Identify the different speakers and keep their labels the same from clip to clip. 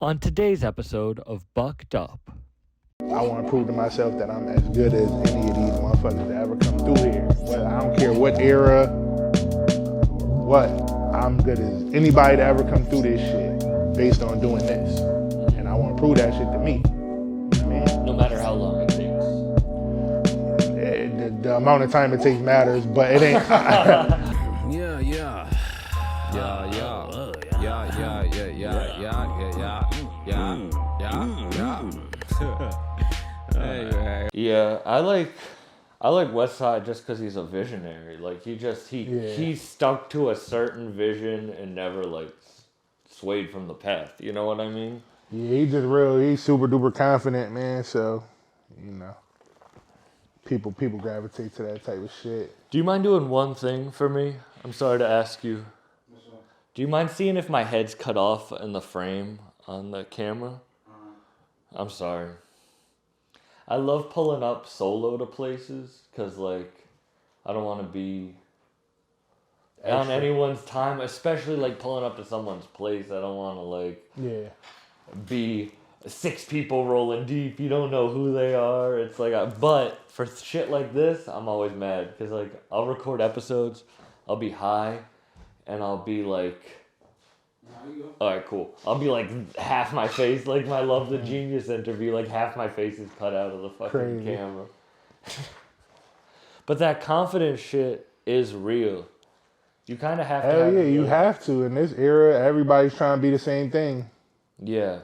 Speaker 1: On today's episode of Bucked Up.
Speaker 2: I want to prove to myself that I'm as good as any of these motherfuckers that ever come through here. Well, I don't care what era or what. I'm good as anybody that ever come through this shit based on doing this. And I want to prove that shit to me. I mean,
Speaker 1: No matter how long it takes.
Speaker 2: the amount of time it takes matters, but it ain't.
Speaker 3: Yeah, yeah. Yeah, yeah. Yeah, yeah, yeah, yeah, yeah, yeah, yeah.
Speaker 1: Yeah, I like Westside just because he's a visionary. Like he stuck to a certain vision and never like swayed from the path. You know what I mean?
Speaker 2: Yeah, he's super duper confident, man. So, you know, people gravitate to that type of shit.
Speaker 1: Do you mind doing one thing for me? I'm sorry to ask you. Do you mind seeing if my head's cut off in the frame on the camera? I'm sorry. I love pulling up solo to places because, like, I don't want to be on anyone's time, especially, like, pulling up to someone's place. I don't want to, like, be 6 people rolling deep. You don't know who they are. It's like, but for shit like this, I'm always mad because, like, I'll record episodes, I'll be high, and I'll be like, alright, cool. I'll be like half my face, like my Love the Genius interview, like half my face is cut out of the fucking camera. But that confidence shit is real. You kind of have to.
Speaker 2: Hell yeah, you have to. In this era, everybody's trying to be the same thing.
Speaker 1: Yeah.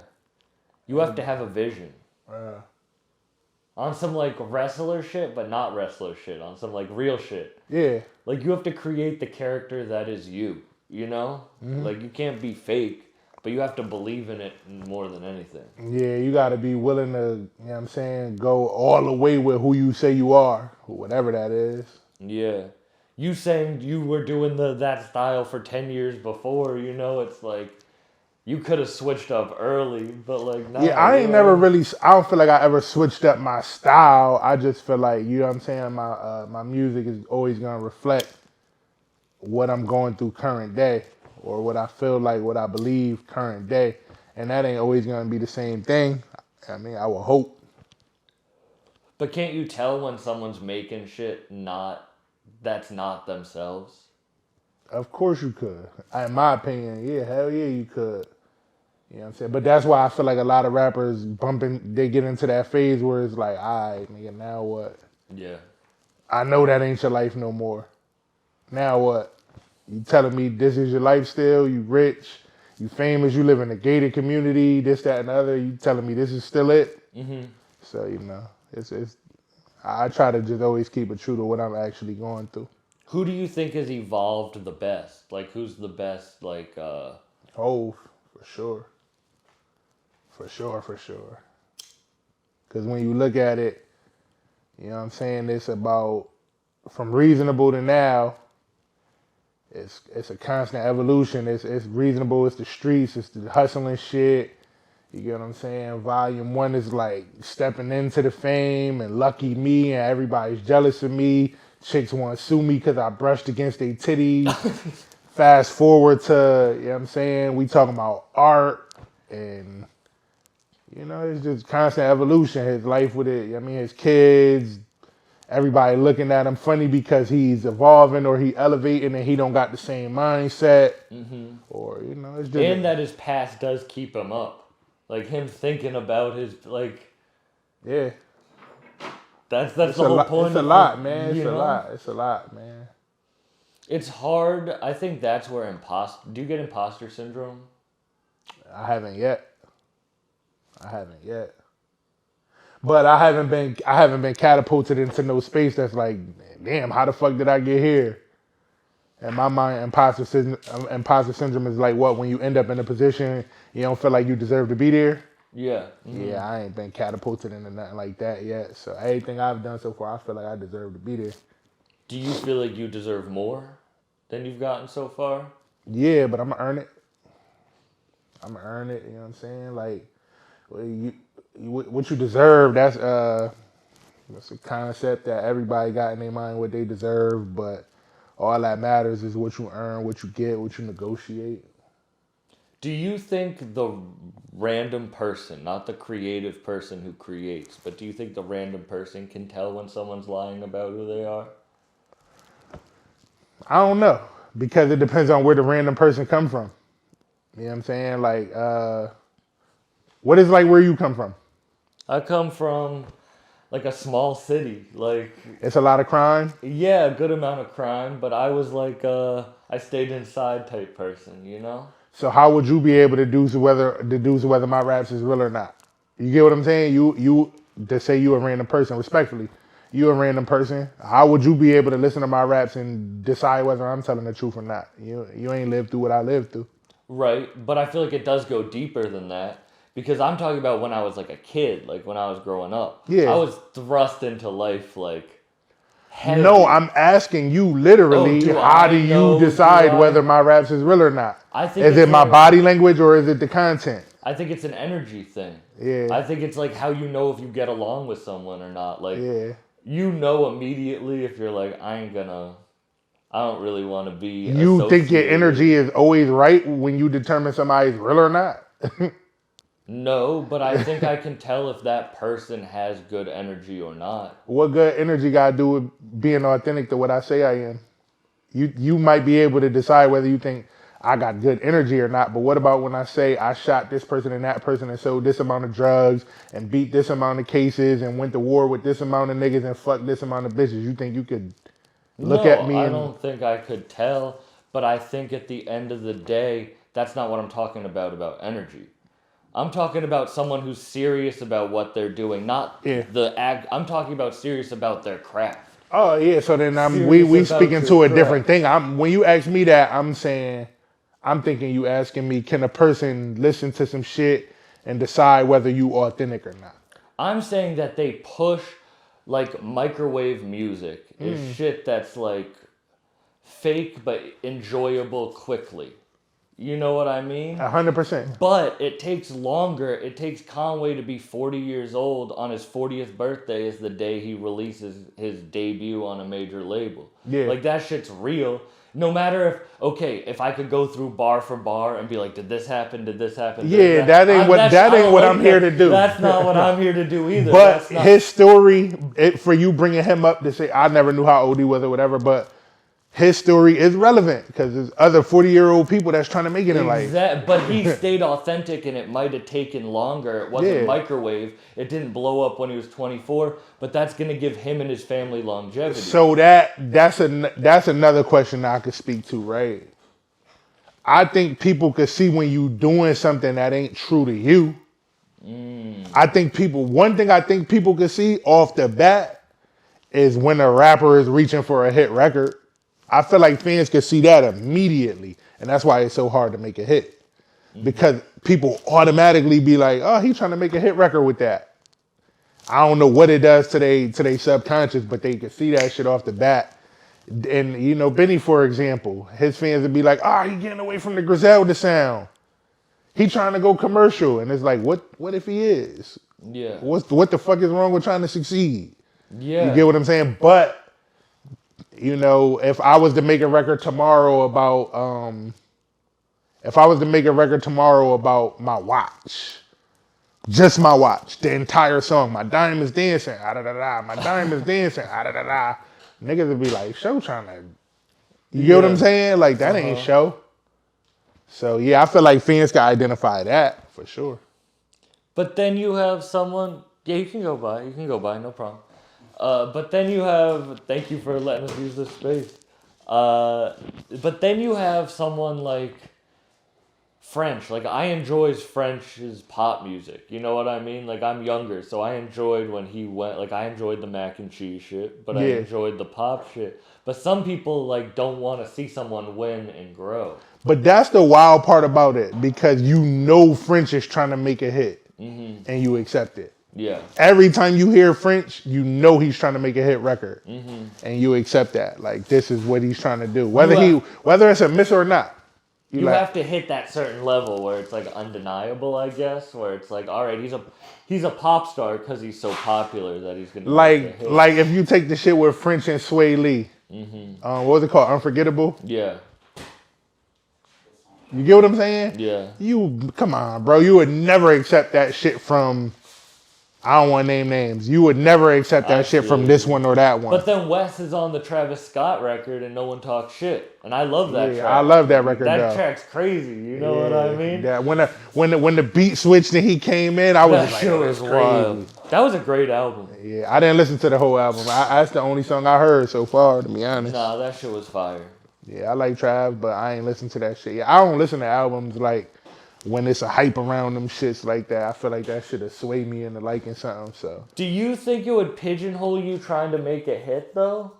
Speaker 1: You have to have a vision. On some like wrestler shit, but not wrestler shit. On some like real shit.
Speaker 2: Yeah.
Speaker 1: Like you have to create the character that is you. You know? Like you can't be fake, but you have to believe in it more than anything.
Speaker 2: Yeah, you got to be willing to, you know what I'm saying, go all the way with who you say you are, whatever that is.
Speaker 1: Yeah. You saying you were doing that style for 10 years before, you know, it's like you could have switched up early, but like now.
Speaker 2: Yeah, I ain't never really, I don't feel like I ever switched up my style. I just feel like, you know what I'm saying, my music is always going to reflect what I'm going through current day or what I feel like, what I believe current day. And that ain't always going to be the same thing. I mean, I would hope.
Speaker 1: But can't you tell when someone's making shit that's not themselves?
Speaker 2: Of course you could. In my opinion, yeah, hell yeah, you could. You know what I'm saying? But that's why I feel like a lot of rappers they get into that phase where it's like, all right, nigga, now what?
Speaker 1: Yeah.
Speaker 2: I know that ain't your life no more. Now what? You telling me this is your life still? You rich? You famous? You live in a gated community? This, that, and the other? You telling me this is still it? Mm-hmm. So, you know, it's. I try to just always keep it true to what I'm actually going through.
Speaker 1: Who do you think has evolved the best? Like, who's the best, like,
Speaker 2: Hove, for sure. For sure. Because when you look at it, you know what I'm saying, it's about, from reasonable to now, it's a constant evolution. It's reasonable, it's the streets, it's the hustling shit. You get what I'm saying? Volume 1 is like stepping into the fame and lucky me and everybody's jealous of me. Chicks want to sue me because I brushed against their titties. Fast forward to, you know what I'm saying, we talking about art and, you know, it's just constant evolution. His life with it, I mean, his kids, everybody looking at him funny because he's evolving or he elevating and he don't got the same mindset. Mm-hmm. Or, you know, it's just...
Speaker 1: And that his past does keep him up. Like, him thinking about his, like...
Speaker 2: Yeah.
Speaker 1: That's the whole point.
Speaker 2: It's a lot, man. It's a lot, man.
Speaker 1: It's hard. I think that's where do you get imposter syndrome?
Speaker 2: I haven't yet. But I haven't been catapulted into no space that's like, damn, how the fuck did I get here? In my mind, imposter syndrome is like what, when you end up in a position you don't feel like you deserve to be there.
Speaker 1: Yeah.
Speaker 2: Mm-hmm. Yeah, I ain't been catapulted into nothing like that yet. So everything I've done so far, I feel like I deserve to be there.
Speaker 1: Do you feel like you deserve more than you've gotten so far?
Speaker 2: Yeah, but I'm gonna earn it. You know what I'm saying? Like, what you deserve, that's a concept that everybody got in their mind what they deserve, but all that matters is what you earn, what you get, what you negotiate.
Speaker 1: Do you think the random person, not the creative person who creates, but do you think the random person can tell when someone's lying about who they are?
Speaker 2: I don't know, because it depends on where the random person come from. You know what I'm saying? Like, what is like where you come from?
Speaker 1: I come from like a small city. Like,
Speaker 2: It's a lot of crime.
Speaker 1: yeah, a good amount of crime, but I was like I stayed inside type person, you know?
Speaker 2: So how would you be able to deduce whether my raps is real or not? You get what I'm saying? You to say you a random person, respectfully, you a random person. How would you be able to listen to my raps and decide whether I'm telling the truth or not? You ain't lived through what I lived through.
Speaker 1: Right, but I feel like it does go deeper than that because I'm talking about when I was like a kid, like when I was growing up.
Speaker 2: Yeah.
Speaker 1: I was thrust into life like heavy.
Speaker 2: No, I'm asking you literally, how do you decide whether my raps is real or not?
Speaker 1: I think
Speaker 2: is it my body language or is it the content?
Speaker 1: I think it's an energy thing.
Speaker 2: Yeah.
Speaker 1: I think it's like how you know if you get along with someone or not. Like,
Speaker 2: Yeah.
Speaker 1: you know immediately if you're like, I don't really want to be.
Speaker 2: You think your energy is always right when you determine somebody's real or not?
Speaker 1: No, but I think I can tell if that person has good energy or not.
Speaker 2: What good energy got to do with being authentic to what I say I am? You might be able to decide whether you think I got good energy or not, but what about when I say I shot this person and that person and sold this amount of drugs and beat this amount of cases and went to war with this amount of niggas and fucked this amount of bitches? You think you could look at me
Speaker 1: I
Speaker 2: and...
Speaker 1: don't think I could tell, but I think at the end of the day, that's not what I'm talking about energy. I'm talking about someone who's serious about what they're doing, not I'm talking about serious about their craft.
Speaker 2: Oh yeah, so then we speaking to a different thing. When you ask me that, I'm thinking you asking me, can a person listen to some shit and decide whether you authentic or not?
Speaker 1: I'm saying that they push like microwave music is shit that's like fake but enjoyable quickly. You know what I mean?
Speaker 2: 100%.
Speaker 1: But it takes longer. It takes Conway to be 40 years old on his 40th birthday is the day he releases his debut on a major label.
Speaker 2: Yeah.
Speaker 1: Like, that shit's real. No matter if I could go through bar for bar and be like, did this happen? Did this happen?
Speaker 2: Yeah, that ain't what I'm here to do.
Speaker 1: That's not what I'm here to do either.
Speaker 2: But his story, for you bringing him up to say, I never knew how old he was or whatever, but his story is relevant because there's other 40-year-old people that's trying to make it in life.
Speaker 1: But he stayed authentic, and it might have taken longer. It wasn't microwave. It didn't blow up when he was 24, but that's going to give him and his family longevity.
Speaker 2: So that's another question I could speak to, right? I think people could see when you doing something that ain't true to you. One thing I think people could see off the bat is when a rapper is reaching for a hit record. I feel like fans could see that immediately, and that's why it's so hard to make a hit. Because people automatically be like, oh, he's trying to make a hit record with that. I don't know what it does to they subconscious, but they can see that shit off the bat. And, you know, Benny, for example, his fans would be like, he getting away from the Griselda sound. He trying to go commercial. And it's like, what if he is?
Speaker 1: Yeah.
Speaker 2: What the fuck is wrong with trying to succeed?
Speaker 1: Yeah.
Speaker 2: You get what I'm saying? But, you know, if I was to make a record tomorrow about my watch, just my watch, the entire song, my diamond's dancing, ah-da-da-da, my diamond's dancing, ah-da-da-da, niggas would be like, show trying to, you get what I'm saying? Like, that ain't show. So, yeah, I feel like fans can identify that for sure.
Speaker 1: But then you have someone, you can go by, no problem. But then you have, thank you for letting us use this space. But then you have someone like French. Like, I enjoys French's pop music. You know what I mean? Like, I'm younger, so I enjoyed when he went, like, I enjoyed the mac and cheese shit, but I enjoyed the pop shit. But some people, like, don't want to see someone win and grow.
Speaker 2: But that's the wild part about it, because you know French is trying to make a hit, and you accept it.
Speaker 1: Yeah.
Speaker 2: Every time you hear French, you know he's trying to make a hit record, and you accept that. Like, this is what he's trying to do, whether it's a miss or not.
Speaker 1: You have to hit that certain level where it's like undeniable, I guess. Where it's like, all right, he's a pop star because he's so popular that he's gonna make a hit.
Speaker 2: Like if you take the shit with French and Sway Lee, what was it called? Unforgettable.
Speaker 1: Yeah.
Speaker 2: You get what I'm saying?
Speaker 1: Yeah.
Speaker 2: You come on, bro. You would never accept that shit from. I don't want to name names. You would never accept that shit from this one or that one.
Speaker 1: But then Wes is on the Travis Scott record and no one talks shit. And I love that track.
Speaker 2: I love that record,
Speaker 1: That
Speaker 2: though.
Speaker 1: track's crazy, you know what I mean?
Speaker 2: That when the beat switched and he came in, I was
Speaker 1: That
Speaker 2: like,
Speaker 1: shit was
Speaker 2: crazy.
Speaker 1: wild. That was a great album.
Speaker 2: Yeah, I didn't listen to the whole album. That's the only song I heard so far, to be honest.
Speaker 1: Nah, that shit was fire.
Speaker 2: Yeah, I like Trav, but I ain't listen to that shit. Yeah, I don't listen to albums like when it's a hype around them shits like that. I feel like that should have swayed me into liking something. So.
Speaker 1: Do you think it would pigeonhole you trying to make a hit though?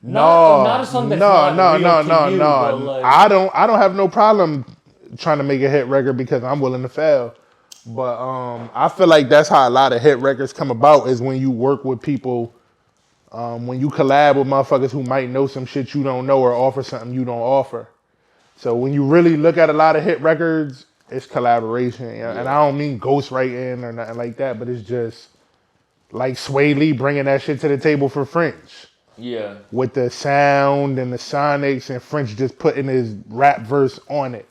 Speaker 2: No,
Speaker 1: not a song that's not real to you, but like...
Speaker 2: I don't have no problem trying to make a hit record because I'm willing to fail. But I feel like that's how a lot of hit records come about is when you work with people, when you collab with motherfuckers who might know some shit you don't know or offer something you don't offer. So when you really look at a lot of hit records, it's collaboration. You know? Yeah. And I don't mean ghostwriting or nothing like that, but it's just like Sway Lee bringing that shit to the table for French.
Speaker 1: Yeah.
Speaker 2: With the sound and the sonics and French just putting his rap verse on it.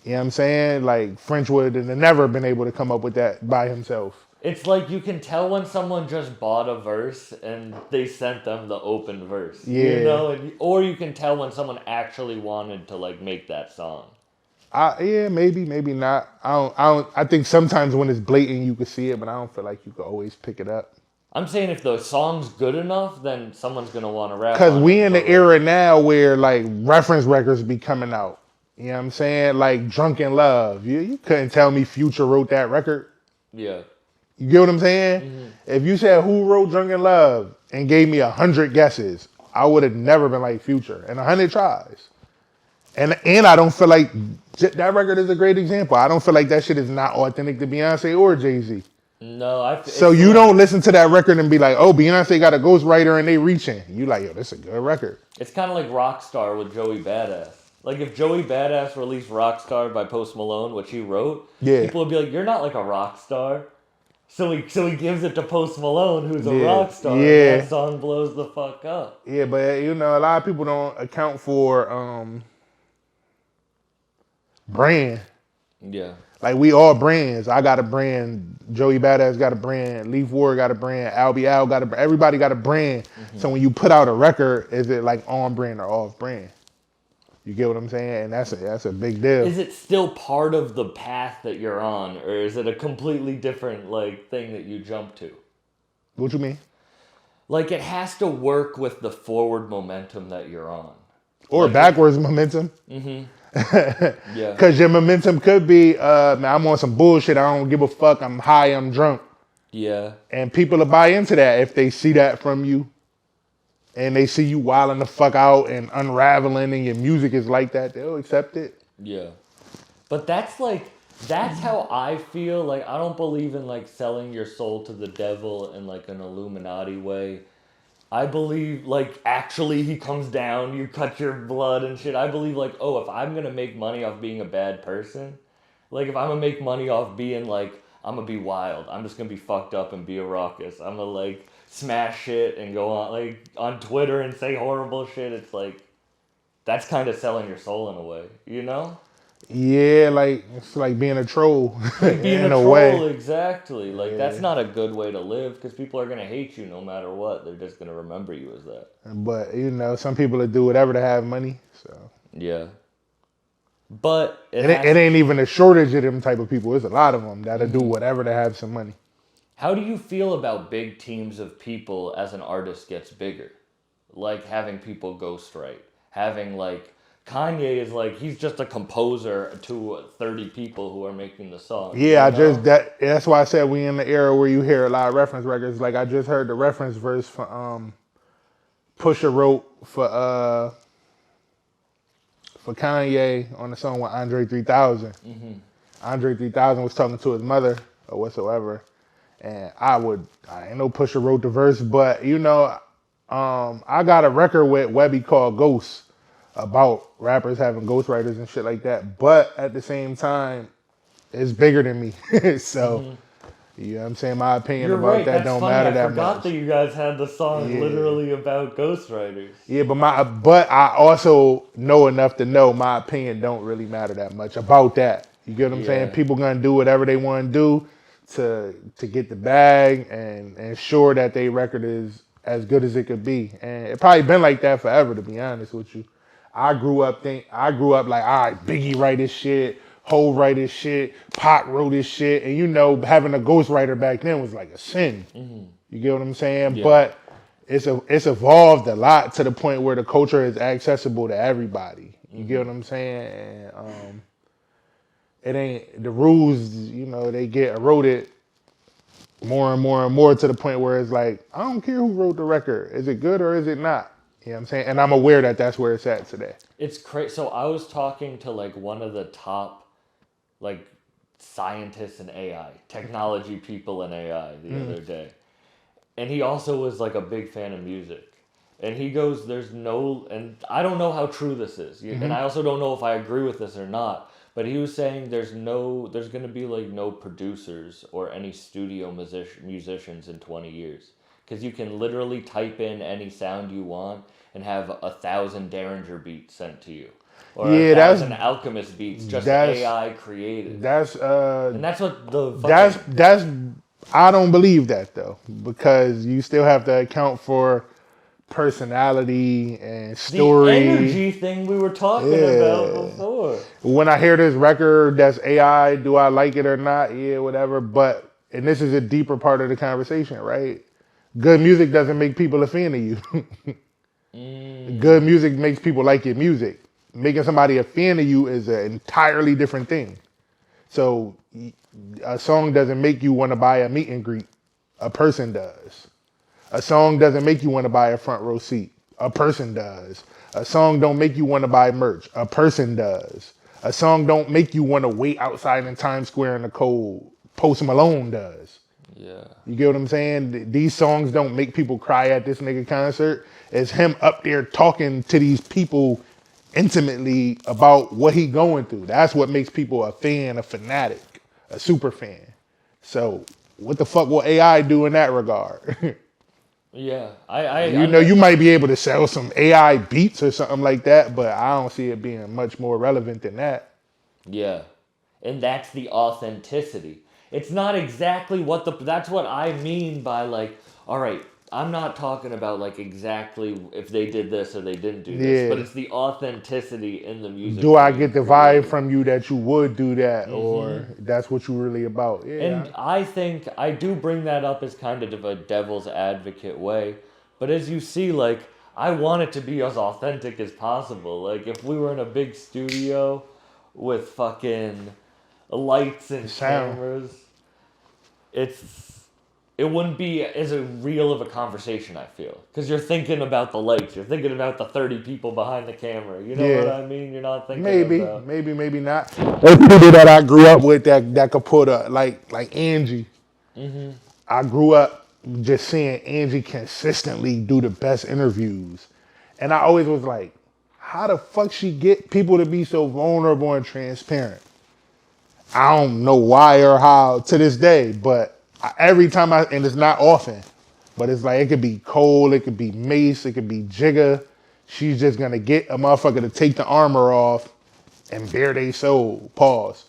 Speaker 2: You know what I'm saying? Like French would have never been able to come up with that by himself.
Speaker 1: It's like you can tell when someone just bought a verse and they sent them the open verse.
Speaker 2: Yeah.
Speaker 1: You know? Or you can tell when someone actually wanted to like make that song.
Speaker 2: Yeah, maybe not. I think sometimes when it's blatant you can see it, but I don't feel like you can always pick it up.
Speaker 1: I'm saying if the song's good enough, then someone's gonna want to rap.
Speaker 2: Because we in the era now where like reference records be coming out. You know what I'm saying? Like Drunken Love. You couldn't tell me Future wrote that record.
Speaker 1: Yeah.
Speaker 2: You get what I'm saying? Mm-hmm. If you said who wrote Drunken Love and gave me 100 guesses, I would have never been like Future and 100 tries. And I don't feel like that record is a great example. I don't feel like that shit is not authentic to Beyonce or Jay-Z.
Speaker 1: No,
Speaker 2: so you don't listen to that record and be like, oh, Beyonce got a ghostwriter and they reaching. You like, yo, this is a good record.
Speaker 1: It's kind of like Rockstar with Joey Badass. Like if Joey Badass released Rockstar by Post Malone, which he wrote, people would be like, you're not like a rock star. So he gives it to Post Malone, who's a rock star.
Speaker 2: Yeah.
Speaker 1: And that song blows the fuck up.
Speaker 2: Yeah, but you know, a lot of people don't account for brand.
Speaker 1: Yeah.
Speaker 2: Like we all brands. I got a brand. Joey Badass got a brand. Leaf Ward got a brand. Albie Al got a brand. Everybody got a brand. Mm-hmm. So when you put out a record, is it like on brand or off brand? You get what I'm saying? And that's a big deal.
Speaker 1: Is it still part of the path that you're on, or is it a completely different like thing that you jump to?
Speaker 2: What you mean?
Speaker 1: Like it has to work with the forward momentum that you're on.
Speaker 2: Or like backwards momentum.
Speaker 1: Mm-hmm.
Speaker 2: Yeah. Because your momentum could be, man, I'm on some bullshit. I don't give a fuck. I'm high. I'm drunk.
Speaker 1: Yeah.
Speaker 2: And people will buy into that if they see that from you. And they see you wilding the fuck out and unraveling and your music is like that. They'll accept it.
Speaker 1: Yeah. But that's how I feel. Like, I don't believe in, like, selling your soul to the devil in, like, an Illuminati way. I believe, like, actually he comes down, you cut your blood and shit. I believe, like, oh, if I'm going to make money off being a bad person, like, if I'm going to make money off being, like, I'm going to be wild. I'm just going to be fucked up and be a raucous. I'm going to, like, smash shit and go on, like, on Twitter and say horrible shit. It's, like, that's kind of selling your soul in a way, you know?
Speaker 2: Yeah, like it's like being a troll.
Speaker 1: Being
Speaker 2: in
Speaker 1: a troll,
Speaker 2: way.
Speaker 1: Exactly. Like that's not a good way to live because people are gonna hate you no matter what. They're just gonna remember you as that.
Speaker 2: But you know, some people will do whatever to have money. So
Speaker 1: yeah. But
Speaker 2: it ain't even a shortage of them type of people. There's a lot of them that'll do whatever to have some money.
Speaker 1: How do you feel about big teams of people as an artist gets bigger? Like having people ghostwrite, having like. Kanye is like, he's just a composer to 30 people who are making the song.
Speaker 2: Yeah, that's why I said we in the era where you hear a lot of reference records. Like I just heard the reference verse for Pusha wrote for Kanye on the song with Andre 3000. Mm-hmm. Andre 3000 was talking to his mother or whatsoever. And I ain't no Pusha wrote the verse, but you know, I got a record with Webby called Ghost. About rappers having ghostwriters and shit like that. But at the same time, it's bigger than me. So You know what I'm saying? My opinion
Speaker 1: You're
Speaker 2: about
Speaker 1: right.
Speaker 2: that
Speaker 1: That's
Speaker 2: don't
Speaker 1: funny.
Speaker 2: matter
Speaker 1: I
Speaker 2: that
Speaker 1: forgot
Speaker 2: much.
Speaker 1: that you guys had the song
Speaker 2: Yeah.
Speaker 1: literally about ghostwriters.
Speaker 2: Yeah, but I also know enough to know my opinion don't really matter that much about that. You get what I'm saying?
Speaker 1: Yeah.
Speaker 2: People gonna do whatever they want to do to get the bag and ensure that their record is as good as it could be. And it probably been like that forever, to be honest with you. I grew up like, all right, Biggie write his shit, Hov write his shit, Pac wrote his shit, and you know, having a ghostwriter back then was like a sin. You get what I'm saying?
Speaker 1: Yeah.
Speaker 2: But it's evolved a lot to the point where the culture is accessible to everybody. You get what I'm saying? And, it ain't the rules, you know, they get eroded more and more and more to the point where it's like, I don't care who wrote the record. Is it good or is it not? You know what I'm saying? And I'm aware that that's where it's at today.
Speaker 1: It's crazy. So I was talking to like one of the top like scientists in AI, technology people in AI the other day. And he also was like a big fan of music. And he goes, there's no, and I don't know how true this is. And I also don't know if I agree with this or not. But he was saying there's going to be like no producers or any studio musicians in 20 years. Because you can literally type in any sound you want and have 1,000 Derringer beats sent to you. Or
Speaker 2: Yeah,
Speaker 1: 1,000 Alchemist beats just
Speaker 2: that's-
Speaker 1: AI created.
Speaker 2: That's
Speaker 1: And that's what the fucking...
Speaker 2: that's I don't believe that though, because you still have to account for personality and story.
Speaker 1: The energy thing we were talking about before.
Speaker 2: When I hear this record that's AI, do I like it or not? Yeah, whatever. But, and this is a deeper part of the conversation, right? Good music doesn't make people a fan of you. Good music makes people like your music. Making somebody a fan of you is an entirely different thing. So a song doesn't make you want to buy a meet and greet. A person does. A song doesn't make you want to buy a front row seat. A person does. A song don't make you want to buy merch. A person does. A song don't make you want to wait outside in Times Square in the cold. Post Malone does.
Speaker 1: Yeah.
Speaker 2: You get what I'm saying? These songs don't make people cry at this nigga concert. It's him up there talking to these people intimately about what he going through. That's what makes people a fan, a fanatic, a super fan. So what the fuck will AI do in that regard?
Speaker 1: Yeah.
Speaker 2: You might be able to sell some AI beats or something like that, but I don't see it being much more relevant than that.
Speaker 1: Yeah. And that's the authenticity. It's not exactly that's what I mean by like, all right, I'm not talking about like exactly if they did this or they didn't do this, but it's the authenticity in the music.
Speaker 2: Do I get the vibe from you that you would do that, or that's what you really about? Yeah.
Speaker 1: And I think I do bring that up as kind of a devil's advocate way, but as you see, like, I want it to be as authentic as possible. Like, if we were in a big studio with fucking lights and cameras, it wouldn't be as real of a conversation, I feel. Because you're thinking about the lights. You're thinking about the 30 people behind the camera. You know what I mean? You're not thinking about...
Speaker 2: Maybe not. There's people that I grew up with that could put like Angie. I grew up just seeing Angie consistently do the best interviews. And I always was like, how the fuck she get people to be so vulnerable and transparent? I don't know why or how to this day, but every time and it's not often, but it's like, it could be Cole, it could be Mace, it could be Jigga. She's just gonna get a motherfucker to take the armor off and bare their soul, pause.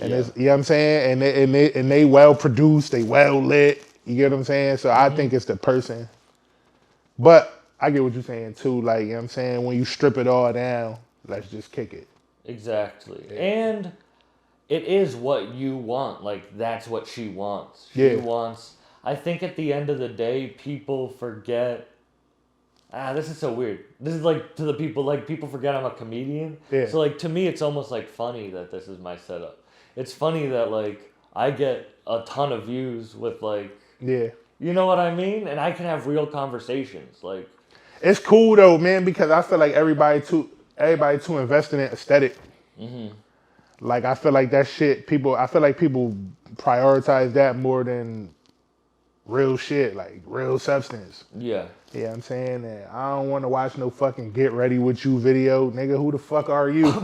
Speaker 2: And it's, you know what I'm saying? And they well produced, they well lit, you get what I'm saying? So I think it's the person. But I get what you're saying too, like, you know what I'm saying? When you strip it all down, let's just kick it.
Speaker 1: Exactly. Yeah. And it is what you want. Like, that's what she wants. She wants... I think at the end of the day, people forget... this is so weird. This is like, to the people, like, people forget I'm a comedian. Yeah. So, like, to me, it's almost, like, funny that this is my setup. It's funny that, like, I get a ton of views with, like... Yeah. You know what I mean? And I can have real conversations, like...
Speaker 2: It's cool, though, man, because I feel like everybody too invested in aesthetic. Like, I feel like that shit, I feel like people prioritize that more than real shit, like real substance. Yeah. Yeah, I'm saying that I don't want to watch no fucking Get Ready With You video. Nigga, who the fuck are you? All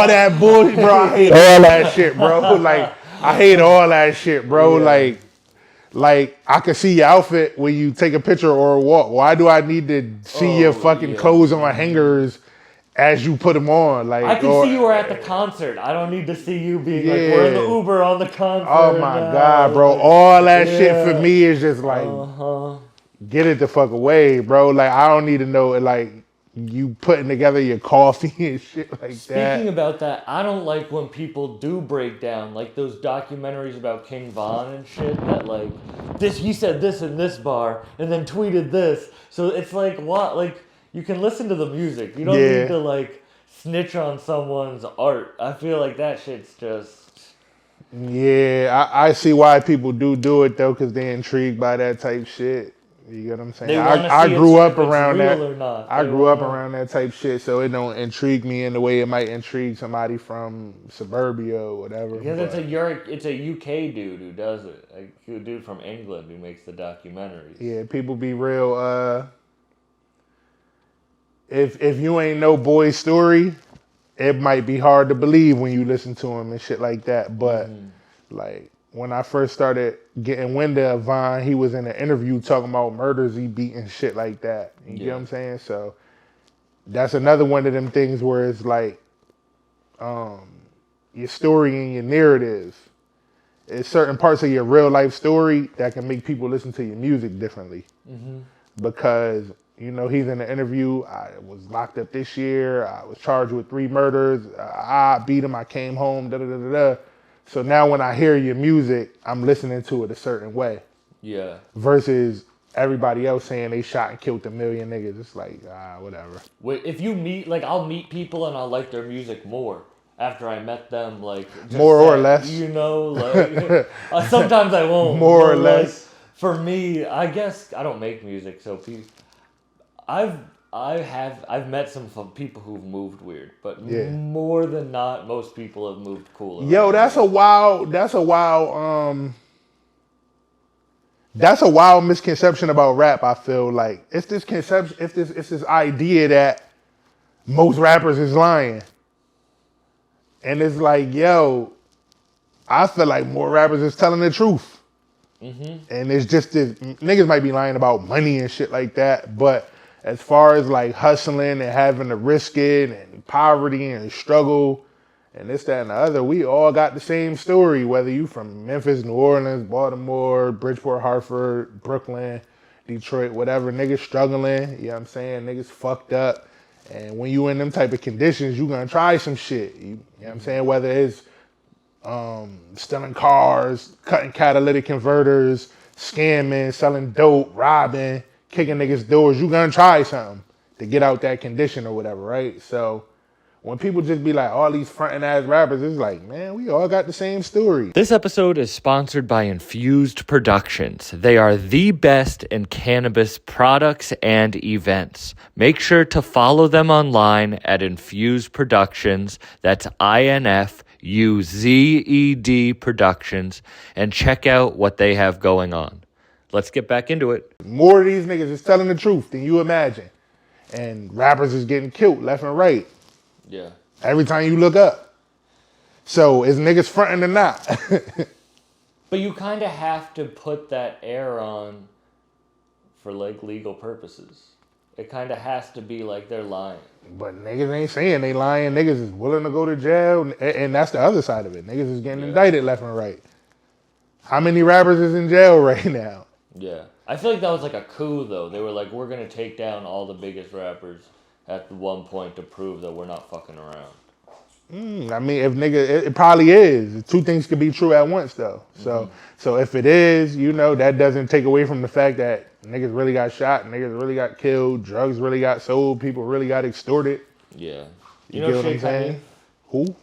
Speaker 2: that bullshit, bro. I hate all that shit, bro. Like, I hate all that shit, bro.
Speaker 1: Yeah.
Speaker 2: Like I can see your outfit when you take a picture or a walk. Why do I need to see your fucking
Speaker 1: yeah.
Speaker 2: clothes on hangers as you put them on? Like
Speaker 1: I can see you were at the concert. I don't need to see you being like, we're in the
Speaker 2: Yeah.
Speaker 1: Uber on the concert.
Speaker 2: Oh my
Speaker 1: now.
Speaker 2: God, bro.
Speaker 1: Like,
Speaker 2: All that shit for me is just like,
Speaker 1: Uh-huh.
Speaker 2: get it the fuck away, bro. Like I don't need to know like you putting together your coffee and shit like that.
Speaker 1: Speaking about that, I don't like when people do break down, like those documentaries about King Von and shit, that like, he said this in this bar, and then tweeted this. So it's like, what? Like, you can listen to the music. You don't
Speaker 2: Yeah.
Speaker 1: need to, like, snitch on someone's art. I feel like that shit's just...
Speaker 2: Yeah, I see why people do it though, because they're intrigued by that type shit. You get what I'm saying?
Speaker 1: They want to
Speaker 2: I
Speaker 1: see
Speaker 2: grew
Speaker 1: if
Speaker 2: up
Speaker 1: it's
Speaker 2: around
Speaker 1: real
Speaker 2: that.
Speaker 1: or not.
Speaker 2: I
Speaker 1: They
Speaker 2: grew up
Speaker 1: wanna-
Speaker 2: around that type shit, so it don't intrigue me in the way it might intrigue somebody from suburbia or whatever.
Speaker 1: Because
Speaker 2: but-
Speaker 1: it's a UK dude who does it. Like, a dude from England who makes the documentaries.
Speaker 2: Yeah, people be real. If you ain't know Boy's story, it might be hard to believe when you listen to him and shit like that. But like when I first started getting wind of Von, he was in an interview talking about murders he beat and shit like that. You get what I'm saying? So that's another one of them things where it's like your story and your narrative. It's certain parts of your real life story that can make people listen to your music differently. Because, you know, he's in an interview, I was locked up this year, I was charged with 3 murders, I beat him, I came home, da-da-da-da-da. So now when I hear your music, I'm listening to it a certain way.
Speaker 1: Yeah.
Speaker 2: Versus everybody else saying they shot and killed 1 million niggas. It's like, whatever.
Speaker 1: If you meet, like, I'll meet people and I'll like their music more after I met them, like... just
Speaker 2: More or less.
Speaker 1: You know, like... sometimes I won't.
Speaker 2: More or
Speaker 1: but,
Speaker 2: less.
Speaker 1: Like, for me, I guess I don't make music, so I've met some people who've moved weird, but more than not, most people have moved cooler.
Speaker 2: Yo, that's a wild misconception about rap. I feel like it's this conception, it's this idea that most rappers is lying, and it's like, yo, I feel like more rappers is telling the truth, and it's just this niggas might be lying about money and shit like that, but as far as like hustling and having to risk it and poverty and struggle and this, that, and the other, we all got the same story, whether you from Memphis, New Orleans, Baltimore, Bridgeport, Hartford, Brooklyn, Detroit, whatever, niggas struggling, you know what I'm saying, niggas fucked up. And when you in them type of conditions, you gonna try some shit, you know what I'm saying, whether it's stealing cars, cutting catalytic converters, scamming, selling dope, robbing, kicking niggas' doors, you gonna try something to get out that condition or whatever, right? So when people just be like, all these frontin' ass rappers, it's like, man, we all got the same story.
Speaker 1: This episode is sponsored by Infused Productions. They are the best in cannabis products and events. Make sure to follow them online at Infused Productions. That's INFUZED Productions, and check out what they have going on. Let's get back into it.
Speaker 2: More of these niggas is telling the truth than you imagine. And rappers is getting killed left and right.
Speaker 1: Yeah.
Speaker 2: Every time you look up. So is niggas fronting or not?
Speaker 1: But you kind of have to put that air on for, like, legal purposes. It kind of has to be like they're lying.
Speaker 2: But niggas ain't saying they lying. Niggas is willing to go to jail. And that's the other side of it. Niggas is getting indicted left and right. How many rappers is in jail right now?
Speaker 1: Yeah. I feel like that was like a coup, though. They were like, we're going to take down all the biggest rappers at one point to prove that we're not fucking around.
Speaker 2: I mean, if nigga, it probably is. 2 things could be true at once, though. So if it is, you know, that doesn't take away from the fact that niggas really got shot, niggas really got killed, drugs really got sold, people really got extorted.
Speaker 1: Yeah.
Speaker 2: You know what I'm saying? Who?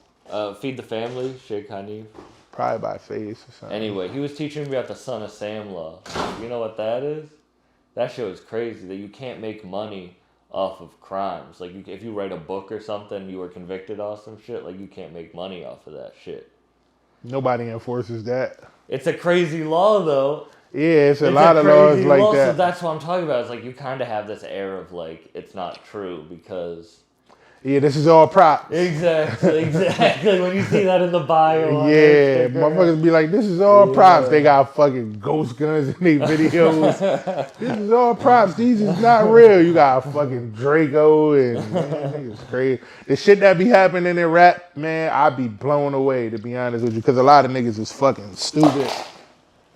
Speaker 1: Feed the Family, Sheikh Hanif.
Speaker 2: Probably by face or something.
Speaker 1: Anyway, he was teaching me about the Son of Sam law. You know what that is? That shit was crazy, that you can't make money off of crimes. Like, if you write a book or something, you were convicted of some shit, like, you can't make money off of that shit.
Speaker 2: Nobody enforces that.
Speaker 1: It's a crazy law, though.
Speaker 2: Yeah, it's a lot of laws like that.
Speaker 1: So that's what I'm talking about. It's like, you kind of have this air of, like, it's not true, because...
Speaker 2: Yeah, this is all props.
Speaker 1: Exactly. When you see that in the bio. on
Speaker 2: Yeah,
Speaker 1: their sticker.
Speaker 2: motherfuckers be like, this is all props. They got fucking ghost guns in their videos. This is all props. These is not real. You got fucking Draco and man, it's crazy. The shit that be happening in rap, man, I be blown away, to be honest with you, because a lot of niggas is fucking stupid.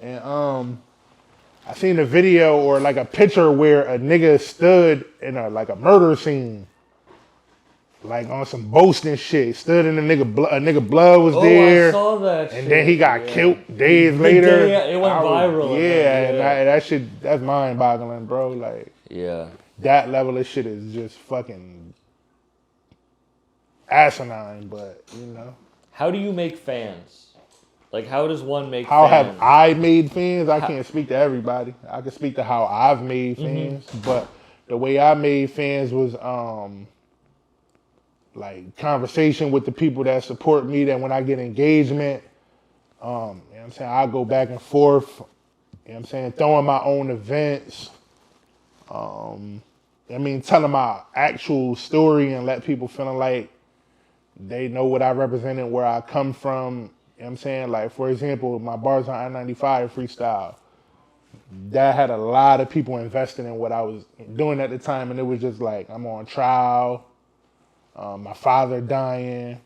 Speaker 2: And I seen a video or like a picture where a nigga stood in a murder scene. Like on some boasting shit. Stood in a nigga blood was there.
Speaker 1: I saw that
Speaker 2: and
Speaker 1: shit.
Speaker 2: then he got killed days later.
Speaker 1: It went viral.
Speaker 2: Yeah, that shit, that's mind boggling, bro. Like,
Speaker 1: yeah.
Speaker 2: that level of shit is just fucking asinine, but you know.
Speaker 1: How do you make fans? Like, how does one make
Speaker 2: How
Speaker 1: fans?
Speaker 2: have I made fans? I can't speak to everybody. I can speak to how I've made fans, but the way I made fans was like conversation with the people that support me, that when I get engagement, you know what I'm saying, I go back and forth, you know what I'm saying, throwing my own events, telling my actual story and let people feeling like they know what I represented, where I come from, you know what I'm saying, like for example, my bars on I-95 freestyle, that had a lot of people invested in what I was doing at the time, and it was just like, I'm on trial, my father dying, you know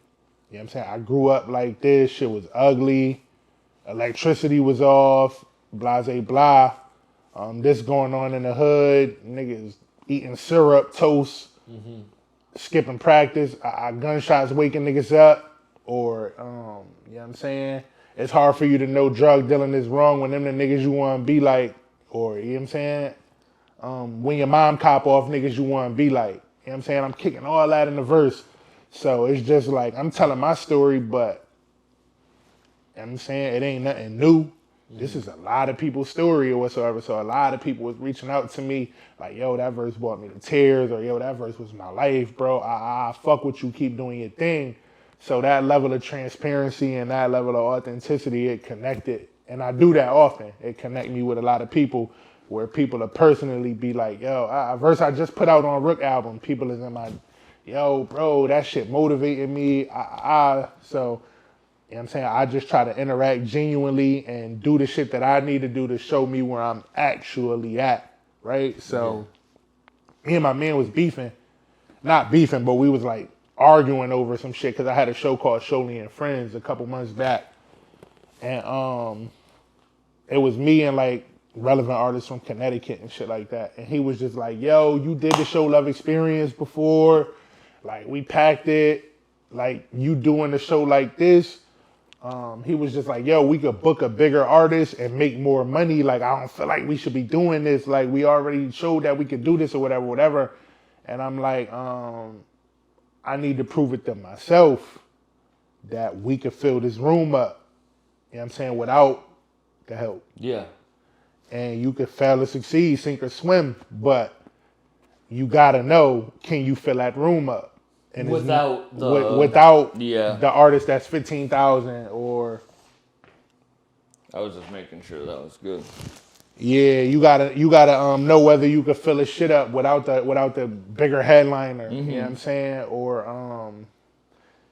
Speaker 2: what I'm saying? I grew up like this, shit was ugly, electricity was off, blase blah. This going on in the hood, niggas eating syrup, toast, skipping practice, gunshots waking niggas up, or, you know what I'm saying? It's hard for you to know drug dealing is wrong when them the niggas you want to be like, or, you know what I'm saying? When your mom cop off niggas you want to be like. You know what I'm saying? I'm kicking all that in the verse. So it's just like, I'm telling my story, but you know what I'm saying, it ain't nothing new. This is a lot of people's story or whatsoever. So a lot of people was reaching out to me like, yo, that verse brought me to tears, or yo, that verse was my life, bro. I fuck with you, keep doing your thing. So that level of transparency and that level of authenticity, it connected. And I do that often. It connect me with a lot of people, where people will personally be like, yo, a verse I just put out on Rook album, people is in my, yo, bro, that shit motivated me. So, you know what I'm saying? I just try to interact genuinely and do the shit that I need to do to show me where I'm actually at, right? So, me and my man was beefing. Not beefing, but we was like arguing over some shit, because I had a show called Sholey and Friends a couple months back. And it was me and like relevant artists from Connecticut and shit like that. And he was just like, yo, you did the Show Love Experience before. Like, we packed it. Like, you doing the show like this. He was just like, yo, we could book a bigger artist and make more money. Like, I don't feel like we should be doing this. Like, we already showed that we could do this or whatever. And I'm like, I need to prove it to myself that we could fill this room up. You know what I'm saying? Without the help.
Speaker 1: Yeah.
Speaker 2: And you could fail or succeed, sink or swim, but you gotta know, can you fill that room up? And
Speaker 1: without
Speaker 2: the artist that's 15,000 or.
Speaker 1: I was just making sure that was good.
Speaker 2: Yeah, you gotta know whether you could fill his shit up without the bigger headliner. You know what I'm saying? Or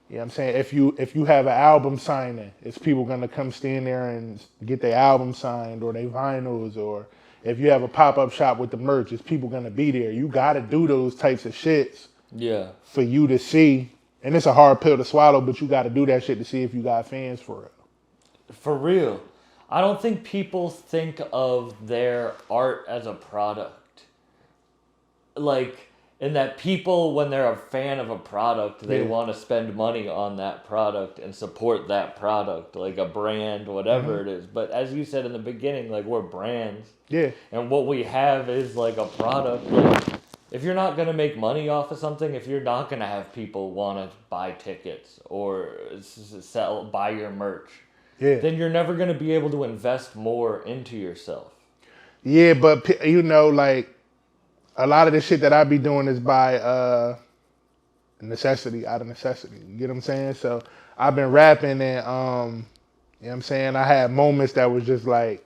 Speaker 2: you know what I'm saying? If you have an album signing, is people gonna come stand there and get their album signed or their vinyls? Or if you have a pop-up shop with the merch, is people gonna be there? You gotta do those types of shits.
Speaker 1: Yeah.
Speaker 2: For you to see, and it's a hard pill to swallow, but you gotta do that shit to see if you got fans for it.
Speaker 1: For real. I don't think people think of their art as a product. Like, in that people, when they're a fan of a product, they want to spend money on that product and support that product, like a brand, whatever it is. But as you said in the beginning, like, we're brands.
Speaker 2: Yeah.
Speaker 1: And what we have is like a product. Like, if you're not going to make money off of something, if you're not going to have people want to buy tickets or buy your merch, then you're never going to be able to invest more into yourself.
Speaker 2: Yeah, but you know, like, a lot of the shit that I be doing is by necessity, out of necessity. You get what I'm saying? So I've been rapping and, you know what I'm saying? I had moments that was just like,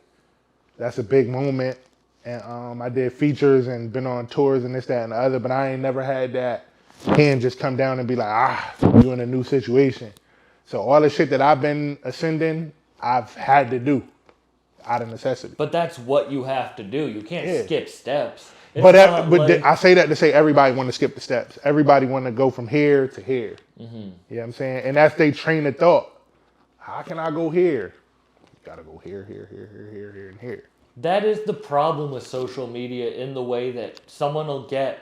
Speaker 2: that's a big moment. And I did features and been on tours and this, that, and the other, but I ain't never had that can't just come down and be like, you in a new situation. So all the shit that I've been ascending, I've had to do out of necessity.
Speaker 1: But that's what you have to do. You can't
Speaker 2: Yeah.
Speaker 1: skip steps. It's
Speaker 2: But
Speaker 1: not like,
Speaker 2: I say that to say everybody want to skip the steps. Everybody want to go from here to here. You know what I'm saying? And that's their train of thought. How can I go here? You gotta go here, and here.
Speaker 1: that is the problem with social media in the way that someone will get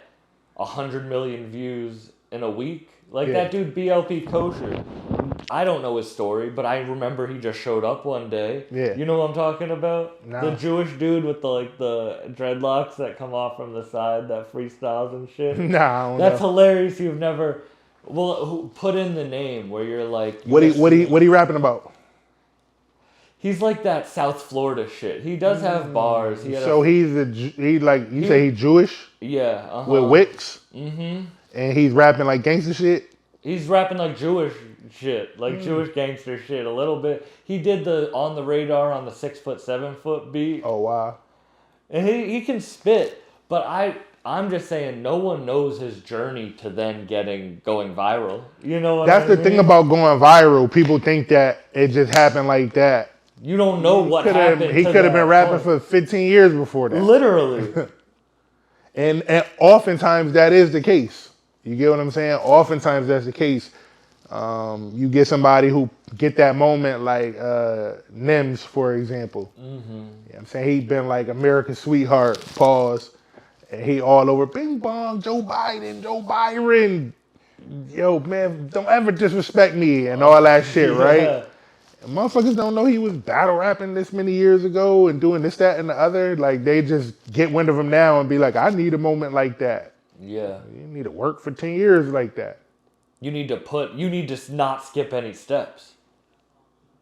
Speaker 1: 100 million views in a week. Like
Speaker 2: Yeah.
Speaker 1: that dude BLP Kosher. I don't know his story, but I remember he just showed up one day.
Speaker 2: Yeah.
Speaker 1: You know what I'm talking about?
Speaker 2: Nah.
Speaker 1: The Jewish dude with the dreadlocks that come off from the side that freestyles and shit.
Speaker 2: Nah, I don't
Speaker 1: That's
Speaker 2: know.
Speaker 1: hilarious. You've never who put in the name where you're like
Speaker 2: What he rapping about?
Speaker 1: He's like that South Florida shit. He does have bars. He had
Speaker 2: So you say he's Jewish
Speaker 1: yeah,
Speaker 2: with Wicks? Mm-hmm. And he's rapping like gangster shit?
Speaker 1: He's rapping like Jewish shit, like Jewish gangster shit a little bit. He did the On the Radar on the 6 foot, 7 foot beat.
Speaker 2: Oh, wow.
Speaker 1: And he can spit, but I'm just saying no one knows his journey to then going viral. You know what
Speaker 2: That's
Speaker 1: I
Speaker 2: the
Speaker 1: mean?
Speaker 2: thing about going viral. People think that it just happened like that.
Speaker 1: You don't know what happened.
Speaker 2: He could have been rapping for 15 years before that.
Speaker 1: Literally.
Speaker 2: And oftentimes that is the case. You get what I'm saying? Oftentimes that's the case. You get somebody who get that moment like Nems, for example. You know what I'm saying? He been like America's sweetheart, pause. And he all over bing bong, Joe Biden, Joe Byron. Yo, man, don't ever disrespect me and all that shit, right? And motherfuckers don't know he was battle rapping this many years ago and doing this, that, and the other. Like, they just get wind of him now and be like, I need a moment like that.
Speaker 1: Yeah.
Speaker 2: You need to work for 10 years like that.
Speaker 1: You need to not skip any steps.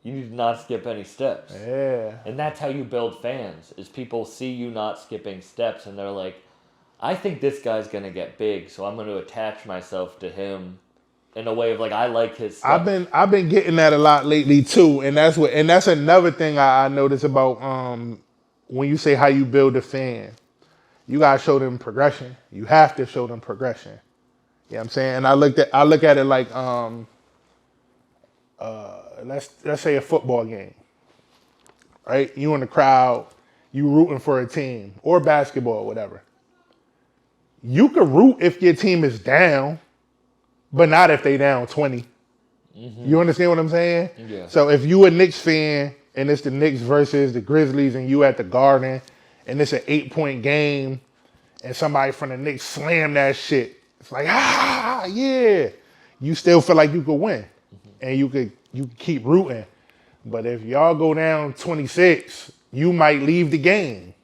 Speaker 1: You need to not skip any steps.
Speaker 2: Yeah.
Speaker 1: And that's how you build fans, is people see you not skipping steps and they're like, I think this guy's going to get big, so I'm going to attach myself to him in a way of like, I like his stuff.
Speaker 2: I've been getting that a lot lately too. And that's another thing I notice about when you say how you build a fan. You gotta show them progression. You have to show them progression. You know what I'm saying? And I look at it like let's say a football game. Right? You in the crowd, you rooting for a team, or basketball, or whatever. You could root if your team is down, but not if they down 20. You understand what I'm saying?
Speaker 1: Yeah.
Speaker 2: So if you a Knicks fan and it's the Knicks versus the Grizzlies and you at the Garden and it's an 8-point game and somebody from the Knicks slam that shit, it's like, yeah. You still feel like you could win and you could keep rooting. But if y'all go down 26, you might leave the game.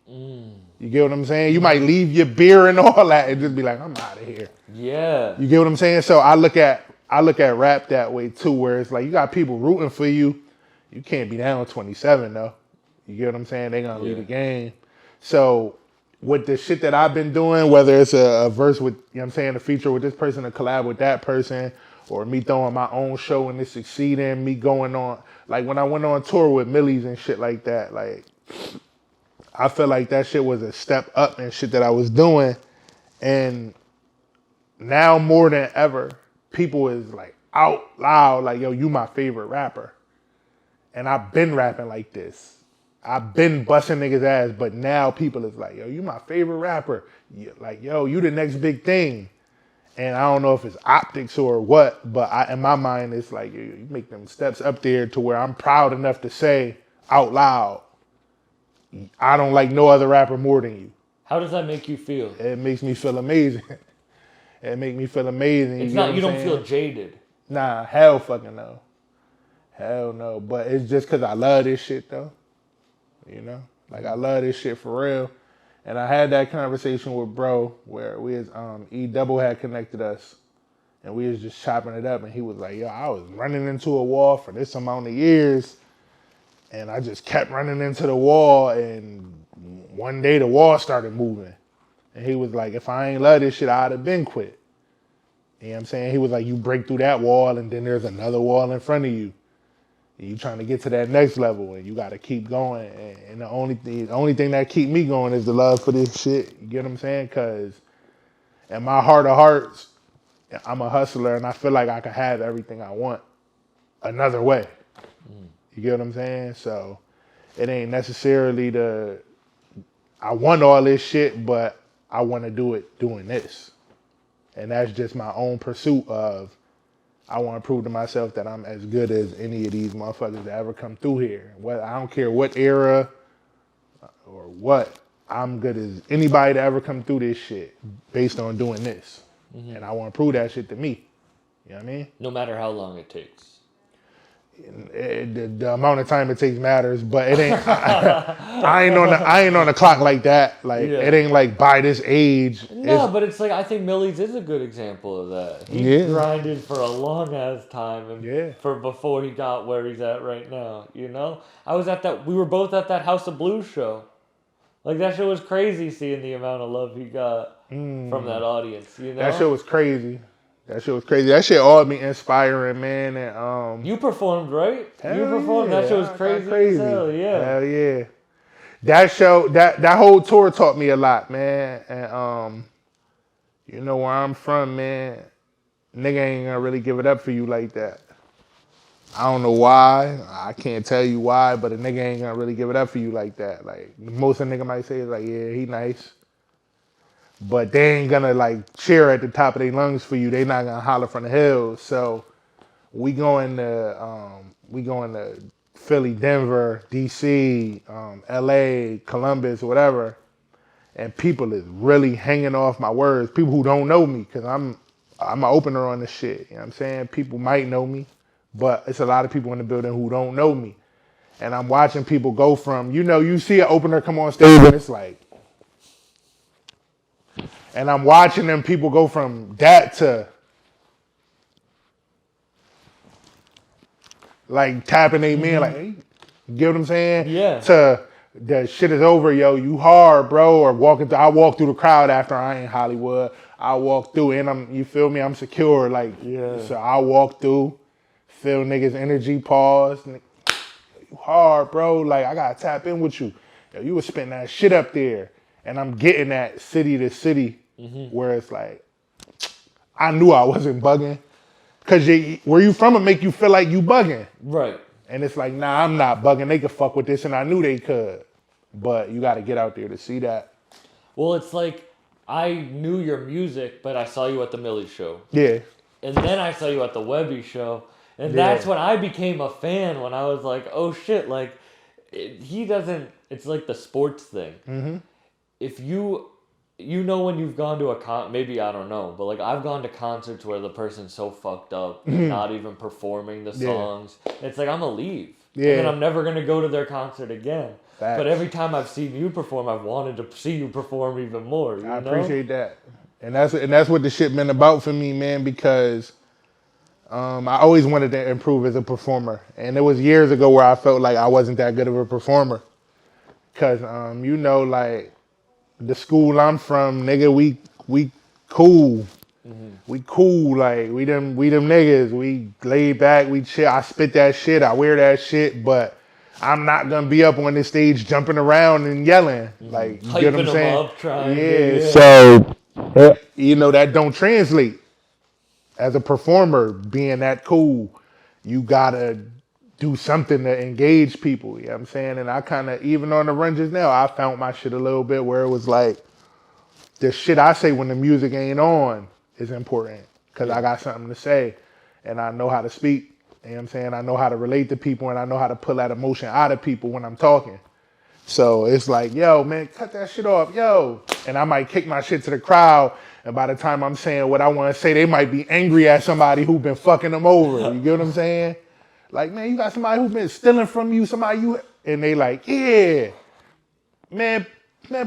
Speaker 2: You get what I'm saying? You might leave your beer and all that and just be like, I'm out of here.
Speaker 1: Yeah.
Speaker 2: You get what I'm saying? So I look at rap that way too, where it's like you got people rooting for you. You can't be down 27 though. You get what I'm saying? They're gonna leave the game. So with the shit that I've been doing, whether it's a verse with, you know what I'm saying, a feature with this person, a collab with that person, or me throwing my own show and it's succeeding, me going on, like when I went on tour with Millies and shit like that, like I feel like that shit was a step up and shit that I was doing. And now more than ever, people is like out loud, like, yo, you my favorite rapper. And I've been rapping like this. I've been busting niggas' ass, but now people is like, yo, you my favorite rapper. Like, yo, you the next big thing. And I don't know if it's optics or what, but in my mind, it's like, you make them steps up there to where I'm proud enough to say out loud, I don't like no other rapper more than you.
Speaker 1: How does that make you feel?
Speaker 2: It makes me feel amazing. It make me feel amazing.
Speaker 1: It's not, you don't feel jaded.
Speaker 2: Nah, hell fucking no. Hell no. But it's just because I love this shit though. You know? Like I love this shit for real. And I had that conversation with bro where we was, E-Double had connected us. And we was just chopping it up and he was like, yo, I was running into a wall for this amount of years. And I just kept running into the wall and one day the wall started moving. And he was like, if I ain't love this shit, I'd have been quit. You know what I'm saying? He was like, you break through that wall and then there's another wall in front of you. And you trying to get to that next level and you got to keep going. And the only thing that keep me going is the love for this shit. You get what I'm saying? Because in my heart of hearts, I'm a hustler and I feel like I can have everything I want another way. You get what I'm saying? So it ain't necessarily I want all this shit, but I want to do it doing this. And that's just my own pursuit of, I want to prove to myself that I'm as good as any of these motherfuckers that ever come through here. I don't care what era or what, I'm good as anybody that ever come through this shit based on doing this. And I want to prove that shit to me. You know what I mean?
Speaker 1: No matter how long it takes.
Speaker 2: The amount of time it takes matters, but it ain't. I ain't on the clock like that. Like it ain't like by this age.
Speaker 1: No, but it's like I think Millie's is a good example of that. He grinded for a long ass time, and for before he got where he's at right now. You know, we were both at that House of Blues show. Like that shit was crazy seeing the amount of love he got from that audience. You know,
Speaker 2: that shit was crazy. That shit all be inspiring, man. And
Speaker 1: you performed, right?
Speaker 2: Hell
Speaker 1: you performed.
Speaker 2: Yeah.
Speaker 1: That shit was crazy. As hell, yeah.
Speaker 2: Hell yeah. That show, that whole tour taught me a lot, man. And you know where I'm from, man. Nigga ain't gonna really give it up for you like that. I don't know why. I can't tell you why, but a nigga ain't gonna really give it up for you like that. Like most of a nigga might say is like, yeah, he nice. But they ain't gonna like cheer at the top of their lungs for you. They not gonna holler from the hills. So we going to Philly, Denver, DC, LA, Columbus, whatever. And people is really hanging off my words. People who don't know me, because I'm an opener on this shit. You know what I'm saying? People might know me, but it's a lot of people in the building who don't know me. And I'm watching people go from, you see an opener come on stage and it's like, and I'm watching them people go from that to like tapping they man, like, hey, you get what I'm saying?
Speaker 1: Yeah.
Speaker 2: To the shit is over, yo, you hard, bro. Or I walk through the crowd after I ain't Hollywood. I walk through and you feel me? I'm secure. Like, so I walk through, feel niggas' energy, pause. You hard, bro. Like, I gotta tap in with you. Yo, you was spitting that shit up there. And I'm getting that city to city where it's like, I knew I wasn't bugging. Cause where you from, it make you feel like you bugging.
Speaker 1: Right.
Speaker 2: And it's like, nah, I'm not bugging. They could fuck with this, and I knew they could. But you got to get out there to see that.
Speaker 1: Well, it's like I knew your music, but I saw you at the Millie show.
Speaker 2: Yeah.
Speaker 1: And then I saw you at the Webby show. And that's when I became a fan, when I was like, oh shit, like, it's like the sports thing. Mm-hmm. If you know when you've gone to maybe I don't know, but like I've gone to concerts where the person's so fucked up, and not even performing the songs. It's like I'm gonna leave, and then I'm never gonna go to their concert again.
Speaker 2: Facts.
Speaker 1: But every time I've seen you perform, I've wanted to see you perform even more.
Speaker 2: I appreciate that, and that's what the shit been about for me, man. Because I always wanted to improve as a performer, and it was years ago where I felt like I wasn't that good of a performer. Cause like. The school I'm from, nigga, we cool. Mm-hmm. We cool, like we them niggas. We laid back, we chill. I spit that shit, I wear that shit, but I'm not gonna be up on this stage jumping around and yelling. Like, you get what I'm saying? So that don't translate. As a performer, being that cool, you gotta do something to engage people, you know what I'm saying? And I kind of, even on the run just now, I found my shit a little bit where it was like, the shit I say when the music ain't on is important because I got something to say and I know how to speak, you know what I'm saying? I know how to relate to people and I know how to pull that emotion out of people when I'm talking. So it's like, yo, man, cut that shit off, yo. And I might kick my shit to the crowd, and by the time I'm saying what I want to say, they might be angry at somebody who been fucking them over, you get what I'm saying? Like, man, you got somebody who been stealing from you, and they like, yeah, man,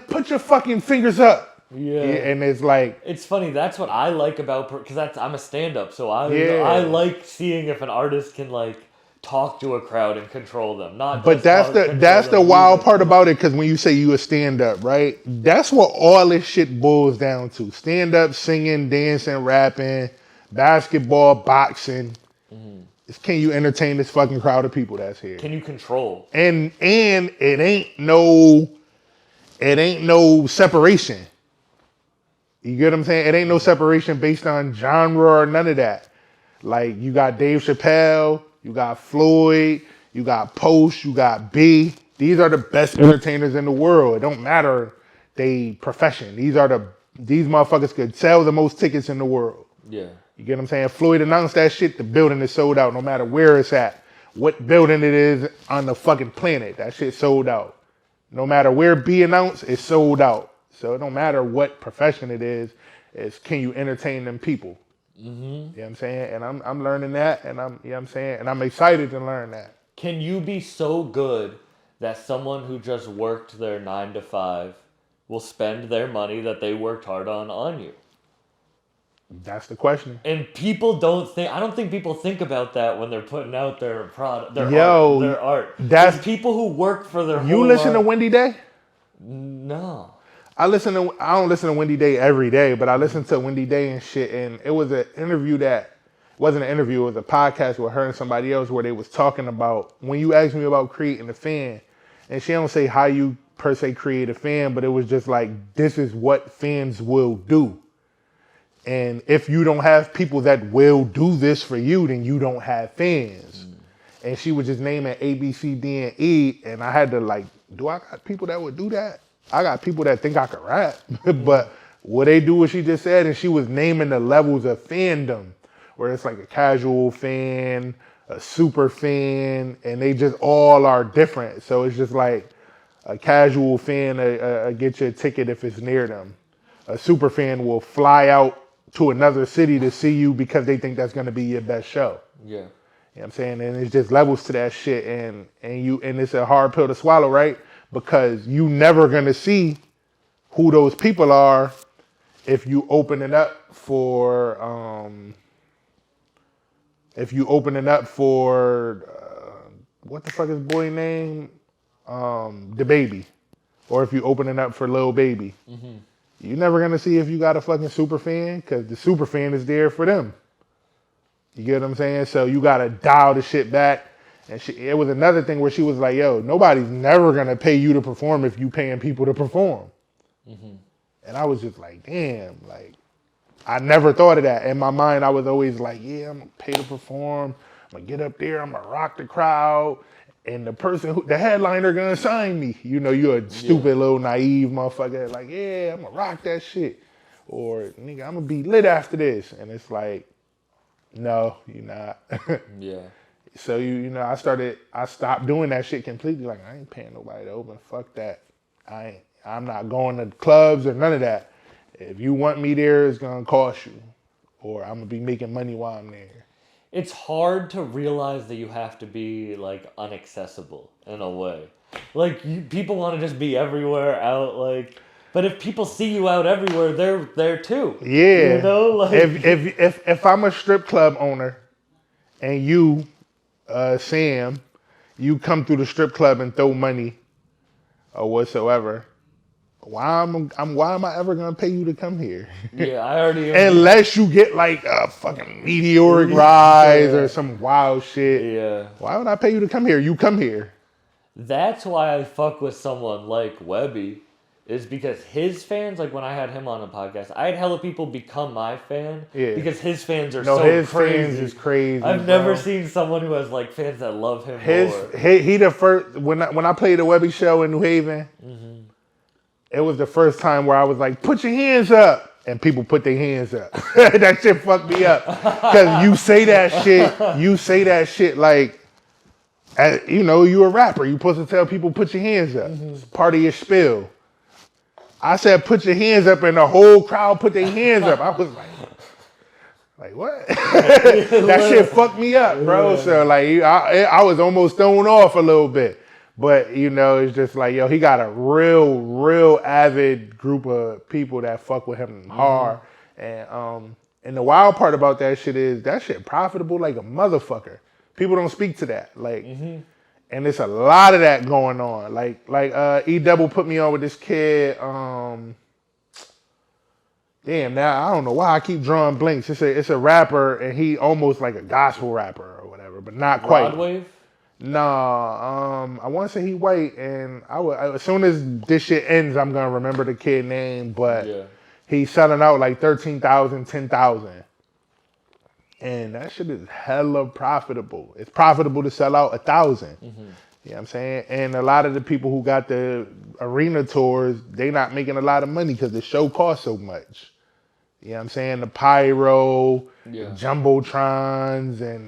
Speaker 2: put your fucking fingers up. Yeah. And it's like,
Speaker 1: it's funny. That's what I like about, because I'm a stand-up, so I like seeing if an artist can like talk to a crowd and control them. But
Speaker 2: that's the wild part about it, because when you say you a stand-up, right? That's what all this shit boils down to: stand-up, singing, dancing, rapping, basketball, boxing. Mm-hmm. Can you entertain this fucking crowd of people that's here?
Speaker 1: Can you control?
Speaker 2: And it ain't no separation. You get what I'm saying? It ain't no separation based on genre or none of that. Like, you got Dave Chappelle, you got Floyd, you got Post, you got B. These are the best entertainers in the world. It don't matter they profession. These motherfuckers could sell the most tickets in the world.
Speaker 1: Yeah.
Speaker 2: You get what I'm saying? Floyd announced that shit, the building is sold out no matter where it's at. What building it is on the fucking planet, that shit sold out. No matter where B announced, it's sold out. So it don't matter what profession it is, it's can you entertain them people? Mm-hmm. You know what I'm saying? And I'm learning that, and you know what I'm saying? And I'm excited to learn that.
Speaker 1: Can you be so good that someone who just worked their 9 to 5 will spend their money that they worked hard on you?
Speaker 2: That's the question.
Speaker 1: And people I don't think people think about that when they're putting out their product, their art.
Speaker 2: That's
Speaker 1: There's people who work for their
Speaker 2: You
Speaker 1: whole
Speaker 2: listen to
Speaker 1: life.
Speaker 2: Wendy Day?
Speaker 1: No.
Speaker 2: I don't listen to Wendy Day every day, but I listen to Wendy Day and shit, and it was an interview that wasn't an interview, it was a podcast with her and somebody else where they was talking about, when you asked me about creating a fan, and she don't say how you per se create a fan, but it was just like, this is what fans will do. And if you don't have people that will do this for you, then you don't have fans. And she was just naming A, B, C, D, and E, and I had to like, do I got people that would do that? I got people that think I could rap, but what they do what she just said, and she was naming the levels of fandom, where it's like a casual fan, a super fan, and they just all are different. So it's just like a casual fan get you a ticket if it's near them. A super fan will fly out to another city to see you because they think that's gonna be your best show.
Speaker 1: Yeah.
Speaker 2: You know what I'm saying? And it's just levels to that shit, and it's a hard pill to swallow, right? Because you never gonna see who those people are if you open it up for what the fuck is boy name? The Baby, or if you open it up for Lil Baby. Mm-hmm. You're never gonna see if you got a fucking super fan, because the super fan is there for them. You get what I'm saying? So you gotta dial the shit back. And it was another thing where she was like, yo, nobody's never gonna pay you to perform if you paying people to perform. Mm-hmm. And I was just like, damn, like, I never thought of that. In my mind, I was always like, yeah, I'm gonna pay to perform. I'm gonna get up there, I'm gonna rock the crowd. And the headliner gonna sign me. You know, you're a stupid little naive motherfucker. Like, yeah, I'm gonna rock that shit. Or, nigga, I'm gonna be lit after this. And it's like, no, you're not.
Speaker 1: Yeah.
Speaker 2: So, I stopped doing that shit completely. Like, I ain't paying nobody to open. Fuck that. I'm not going to clubs or none of that. If you want me there, it's gonna cost you. Or I'm gonna be making money while I'm there.
Speaker 1: It's hard to realize that you have to be like unaccessible in a way. Like people want to just be everywhere out, like. But if people see you out everywhere, they're there too.
Speaker 2: Yeah.
Speaker 1: You know, like
Speaker 2: if I'm a strip club owner, and you, Sam, you come through the strip club and throw money, or whatsoever. Why am I ever gonna pay you to come here?
Speaker 1: Yeah, I already.
Speaker 2: Unless you get like a fucking meteoric rise or some wild shit.
Speaker 1: Yeah.
Speaker 2: Why would I pay you to come here? You come here.
Speaker 1: That's why I fuck with someone like Webby, is because his fans, like when I had him on a podcast, I had hella people become my fan because his fans are
Speaker 2: his
Speaker 1: crazy.
Speaker 2: Fans is crazy.
Speaker 1: I've never seen someone who has like fans that love him more.
Speaker 2: He the first when I played the Webby show in New Haven. Mm-hmm. It was the first time where I was like, put your hands up. And people put their hands up. That shit fucked me up. Because you say that shit like, you a rapper. You supposed to tell people put your hands up. Mm-hmm. It's part of your spiel. I said, put your hands up, and the whole crowd put their hands up. I was like what? That shit fucked me up, bro. Yeah. So like, I was almost thrown off a little bit. But, it's just like, he got a real avid group of people that fuck with him hard. And the wild part about that shit is that shit profitable like a motherfucker. People don't speak to that. Like, and it's a lot of that going on. Like E-Double put me on with this kid. Damn, now I don't know why I keep drawing blanks. It's a rapper, and he almost like a gospel rapper or whatever, but not quite.
Speaker 1: Broadwave?
Speaker 2: Nah, I want to say he white, and as soon as this shit ends, I'm gonna remember the kid name. But he's selling out like 13,000, 10,000. And that shit is hella profitable. It's profitable to sell out 1,000. You know what I'm saying? And a lot of the people who got the arena tours, they not making a lot of money because the show costs so much. You know what I'm saying? The pyro, the jumbotrons, and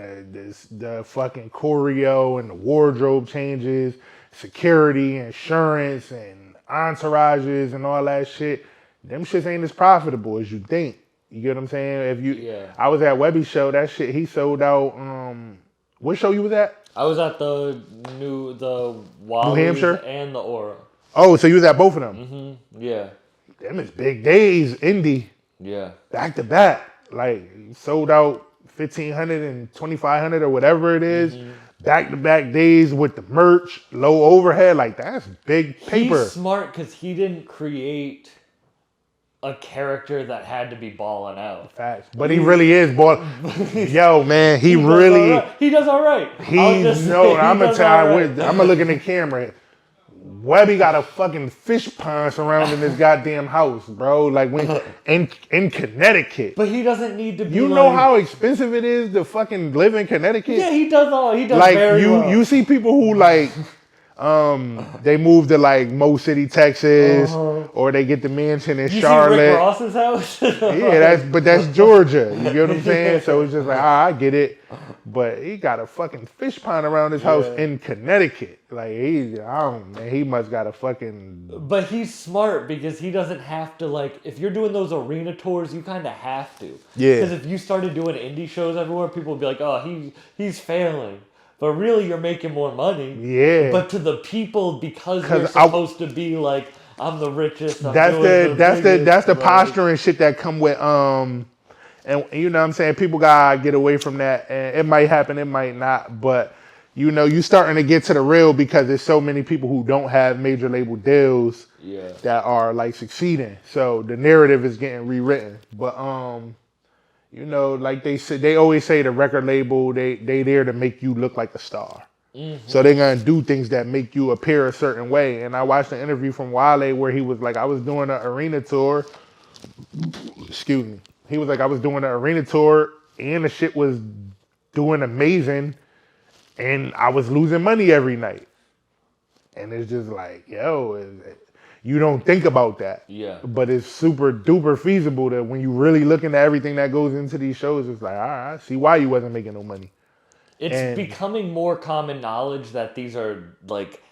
Speaker 2: the fucking choreo and the wardrobe changes, security, insurance, and entourages and all that shit. Them shits ain't as profitable as you think. You get what I'm saying? If you, I was at Webby's show. That shit he sold out. What show you was at?
Speaker 1: I was at the Wally's
Speaker 2: New Hampshire
Speaker 1: and the Aura.
Speaker 2: Oh, so you was at both of them?
Speaker 1: Yeah.
Speaker 2: Them is big days, indie.
Speaker 1: Yeah.
Speaker 2: Back to back, like sold out 1,500 and 2,500 or whatever it is. Back to back days with the merch, low overhead. Like that's big paper.
Speaker 1: He's smart because he didn't create a character that had to be balling out.
Speaker 2: Facts. But he really is balling. Yo, man, he really.
Speaker 1: He does all right.
Speaker 2: He's no. I'm gonna look in the camera. Webby got a fucking fish pond surrounding his goddamn house, bro. Like when in Connecticut.
Speaker 1: But he doesn't need to be.
Speaker 2: You know how expensive it is to fucking live in Connecticut?
Speaker 1: Yeah, he does
Speaker 2: like
Speaker 1: very well.
Speaker 2: You see people who like they move to like Mo City, Texas, or they get the mansion in Charlotte.
Speaker 1: See Rick Ross's house?
Speaker 2: Yeah, that's Georgia. You get what I'm saying? So it's just like, I get it. But he got a fucking fish pond around his house in Connecticut. Like he must got a fucking.
Speaker 1: But he's smart because he doesn't have to like. If you're doing those arena tours, you kind of have to.
Speaker 2: Yeah.
Speaker 1: Because if you started doing indie shows everywhere, people would be like, "Oh, he's failing." But really, you're making more money.
Speaker 2: Yeah.
Speaker 1: But to the people, because you're supposed to be like, I'm the richest.
Speaker 2: That's the posturing shit that come with and you know what I'm saying, people gotta get away from that. And it might happen, it might not, but you know, you starting to get to the real because there's so many people who don't have major label deals that are like succeeding. So the narrative is getting rewritten. But you know, like they always say the record label, they there to make you look like a star. So they're gonna do things that make you appear a certain way. And I watched an interview from Wale where he was like, I was doing an arena tour. Excuse me. He was like, I was doing an arena tour and the shit was doing amazing and I was losing money every night. And it's just like, yo, you don't think about that.
Speaker 1: Yeah.
Speaker 2: But it's super duper feasible that when you really looking at everything that goes into these shows, it's like, all right, I see why you wasn't making no money.
Speaker 1: It's becoming more common knowledge that these are like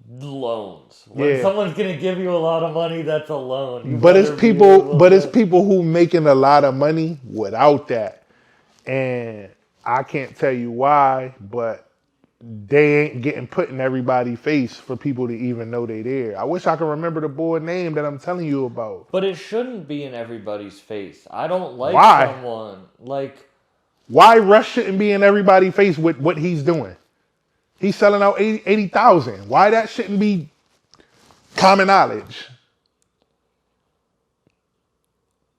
Speaker 1: loans. When someone's gonna give you a lot of money, that's a loan.
Speaker 2: But it's people who making a lot of money without that. And I can't tell you why, but they ain't getting put in everybody's face for people to even know they there. I wish I could remember the boy name that I'm telling you about.
Speaker 1: But it shouldn't be in everybody's face. I don't like someone like.
Speaker 2: Why Rush shouldn't be in everybody's face with what he's doing? He's selling out 80,000. Why that shouldn't be common knowledge?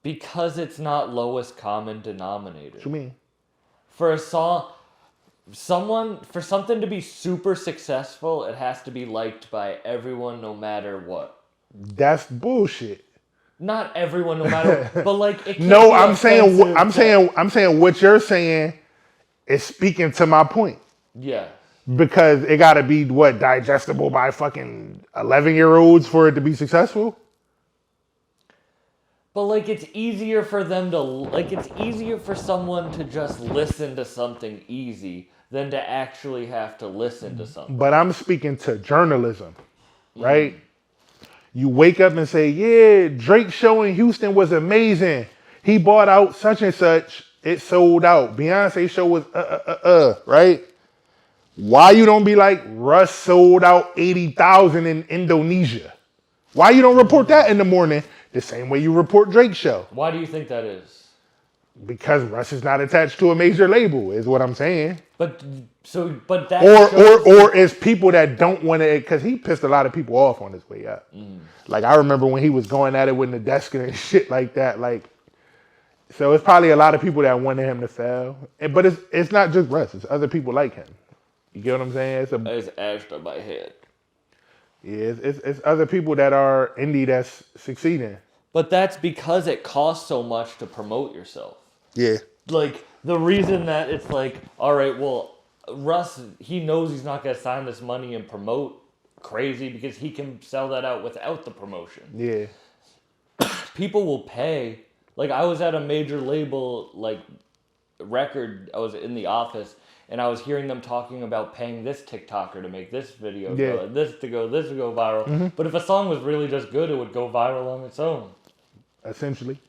Speaker 1: Because it's not lowest common denominator.
Speaker 2: What you mean?
Speaker 1: For a song, for something to be super successful, it has to be liked by everyone no matter what.
Speaker 2: That's bullshit.
Speaker 1: Not everyone, no matter, but like it can't
Speaker 2: no,
Speaker 1: be
Speaker 2: I'm saying what you're saying is speaking to my point.
Speaker 1: Yeah.
Speaker 2: Because it got to be digestible by fucking 11-year-olds for it to be successful.
Speaker 1: But like it's easier for them to it's easier for someone to just listen to something easy than to actually have to listen to something.
Speaker 2: But I'm speaking to journalism, right? You wake up and say, yeah, Drake's show in Houston was amazing. He bought out such and such. It sold out. Beyonce's show was right? Why you don't be like, Russ sold out 80,000 in Indonesia? Why you don't report that in the morning the same way you report Drake's show?
Speaker 1: Why do you think that is?
Speaker 2: Because Russ is not attached to a major label, is what I'm saying.
Speaker 1: But that
Speaker 2: or it's people that don't want to, because he pissed a lot of people off on his way up. Like I remember when he was going at it with the desk and shit like that. Like, so it's probably a lot of people that wanted him to fail. But it's not just Russ; it's other people like him. You get what I'm saying?
Speaker 1: It's ashed on my head.
Speaker 2: Yeah, it's other people that are indie that's succeeding.
Speaker 1: But that's because it costs so much to promote yourself.
Speaker 2: Yeah.
Speaker 1: Like, the reason that it's like, all right, well, Russ, he knows he's not going to sign this money and promote crazy because he can sell that out without the promotion.
Speaker 2: Yeah.
Speaker 1: People will pay. Like, I was at a major label, like, record. I was in the office, and I was hearing them talking about paying this TikToker to make this video go, and this to go viral.
Speaker 2: Mm-hmm.
Speaker 1: But if a song was really just good, it would go viral on its own.
Speaker 2: Essentially.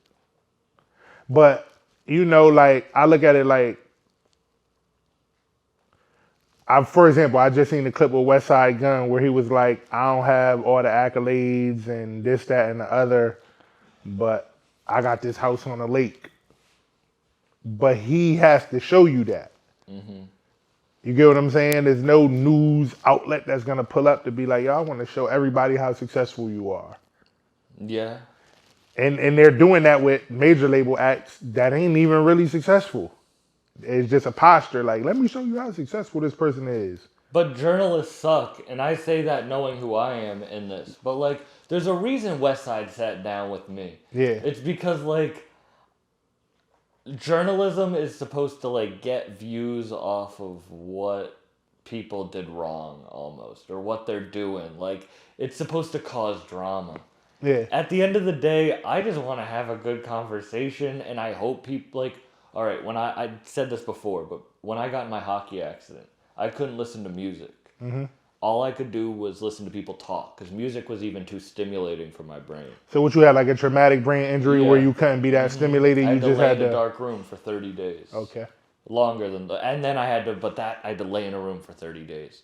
Speaker 2: But, you know, like, I look at it like, for example, I just seen the clip with West Side Gun where he was like, I don't have all the accolades and this, that, and the other, but I got this house on a lake. But he has to show you that. Mm-hmm. You get what I'm saying? There's no news outlet that's going to pull up to be like, yo, I want to show everybody how successful you are.
Speaker 1: Yeah.
Speaker 2: And they're doing that with major label acts that ain't even really successful. It's just a posture like, let me show you how successful this person is.
Speaker 1: But journalists suck, and I say that knowing who I am in this. But, like, there's a reason Westside sat down with me.
Speaker 2: Yeah.
Speaker 1: It's because, like, journalism is supposed to, like, get views off of what people did wrong, almost, or what they're doing. Like, it's supposed to cause drama.
Speaker 2: Yeah.
Speaker 1: At the end of the day, I just want to have a good conversation, and I hope people, like, all right, when I said this before, but when I got in my hockey accident, I couldn't listen to music. Mm-hmm. All I could do was listen to people talk, because music was even too stimulating for my brain.
Speaker 2: So what you had, like a traumatic brain injury where you couldn't be that stimulated?
Speaker 1: I
Speaker 2: You
Speaker 1: had
Speaker 2: just
Speaker 1: to lay
Speaker 2: had
Speaker 1: in a
Speaker 2: to...
Speaker 1: dark room for 30 days.
Speaker 2: Okay.
Speaker 1: Longer than and then I had to lay in a room for 30 days.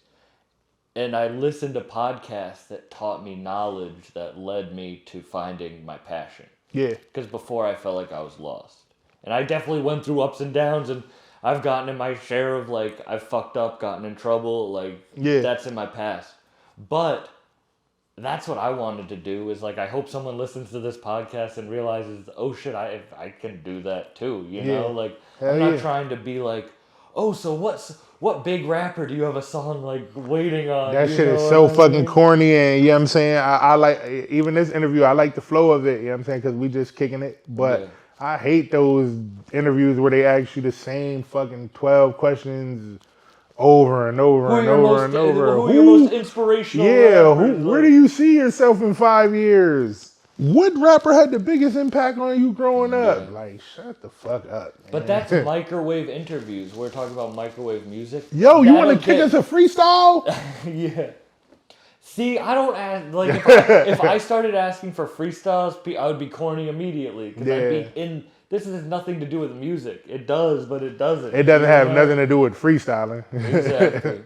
Speaker 1: And I listened to podcasts that taught me knowledge that led me to finding my passion.
Speaker 2: Yeah.
Speaker 1: Because before I felt like I was lost. And I definitely went through ups and downs, and I've gotten in my share of, like, I've fucked up, gotten in trouble, like, that's in my past. But that's what I wanted to do, is, like, I hope someone listens to this podcast and realizes, oh shit, I can do that too, you know? Like, I'm not trying to be like, oh, so what big rapper do you have a song, like, waiting on?
Speaker 2: That shit is so fucking corny, and you know what I'm saying? I like, even this interview, I like the flow of it, you know what I'm saying? Because we just kicking it. But I hate those interviews where they ask you the same fucking 12 questions over and over and over and over.
Speaker 1: Who are your most inspirational rappers?
Speaker 2: Where do you see yourself in 5 years? What rapper had the biggest impact on you growing up? Like, shut the fuck up, man.
Speaker 1: But that's microwave interviews. We're talking about microwave music.
Speaker 2: Yo, you want to kick us a freestyle?
Speaker 1: Yeah. See, I don't ask, like, if I started asking for freestyles, I would be corny immediately. Because I'd be this has nothing to do with music. It does, but it doesn't.
Speaker 2: It doesn't have nothing to do with freestyling.
Speaker 1: Exactly.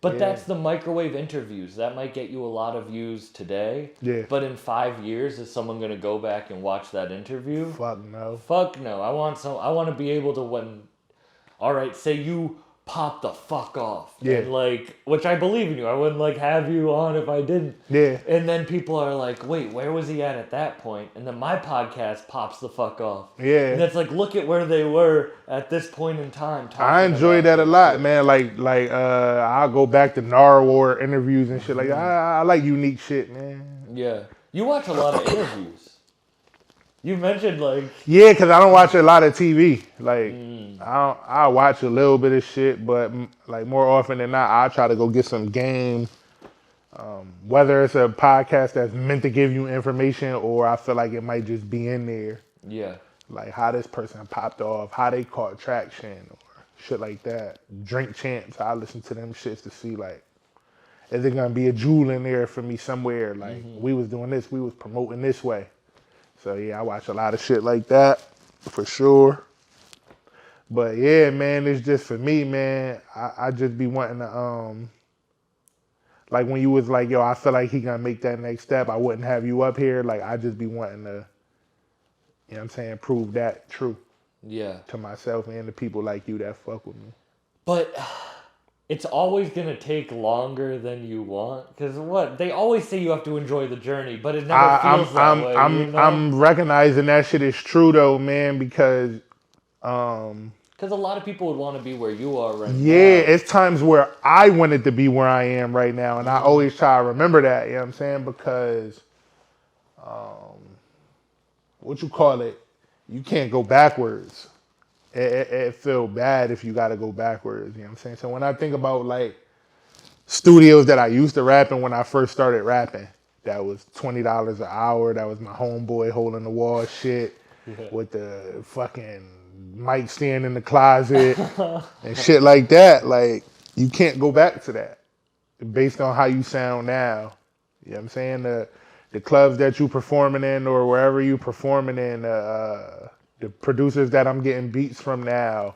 Speaker 1: But that's the microwave interviews. That might get you a lot of views today.
Speaker 2: Yeah.
Speaker 1: But in 5 years, is someone going to go back and watch that interview?
Speaker 2: Fuck no.
Speaker 1: Fuck no. I want to be able to, all right, say you pop the fuck off.
Speaker 2: Yeah.
Speaker 1: And, like, which I believe in you. I wouldn't, like, have you on if I didn't.
Speaker 2: Yeah.
Speaker 1: And then people are like, wait, where was he at that point? And then my podcast pops the fuck off.
Speaker 2: Yeah.
Speaker 1: And it's like, look at where they were at this point in time.
Speaker 2: I enjoy that a lot, man. Like, I'll go back to Narwhal interviews and shit. Like, I like unique shit, man.
Speaker 1: Yeah. You watch a lot of interviews. You mentioned, like...
Speaker 2: Yeah, because I don't watch a lot of TV. Like, I watch a little bit of shit, but, like, more often than not, I try to go get some game. Whether it's a podcast that's meant to give you information or I feel like it might just be in there.
Speaker 1: Yeah.
Speaker 2: Like, how this person popped off, how they caught traction, or shit like that. Drink Champs, I listen to them shits to see, like, is there going to be a jewel in there for me somewhere? Like, we was doing this, we was promoting this way. So, yeah, I watch a lot of shit like that, for sure. But, yeah, man, it's just for me, man, I just be wanting to, like, when you was like, yo, I feel like he gonna make that next step, I wouldn't have you up here. Like, I just be wanting to, you know what I'm saying, prove that true.
Speaker 1: Yeah.
Speaker 2: To myself and the people like you that fuck with me.
Speaker 1: But... it's always going to take longer than you want. Because they always say you have to enjoy the journey, but it never feels that way.
Speaker 2: I'm recognizing that shit is true, though, man, because...
Speaker 1: because a lot of people would want to be where you are right now.
Speaker 2: Yeah, it's times where I wanted to be where I am right now, and I always try to remember that, you know what I'm saying? Because what you call it, you can't go backwards. It feel bad if you got to go backwards. You know what I'm saying? So when I think about like studios that I used to rap in when I first started rapping, that was $20 an hour. That was my homeboy holding the wall shit with the fucking mic stand in the closet and shit like that. Like, you can't go back to that based on how you sound now. You know what I'm saying? The clubs that you performing in or wherever you performing in, the producers that I'm getting beats from now,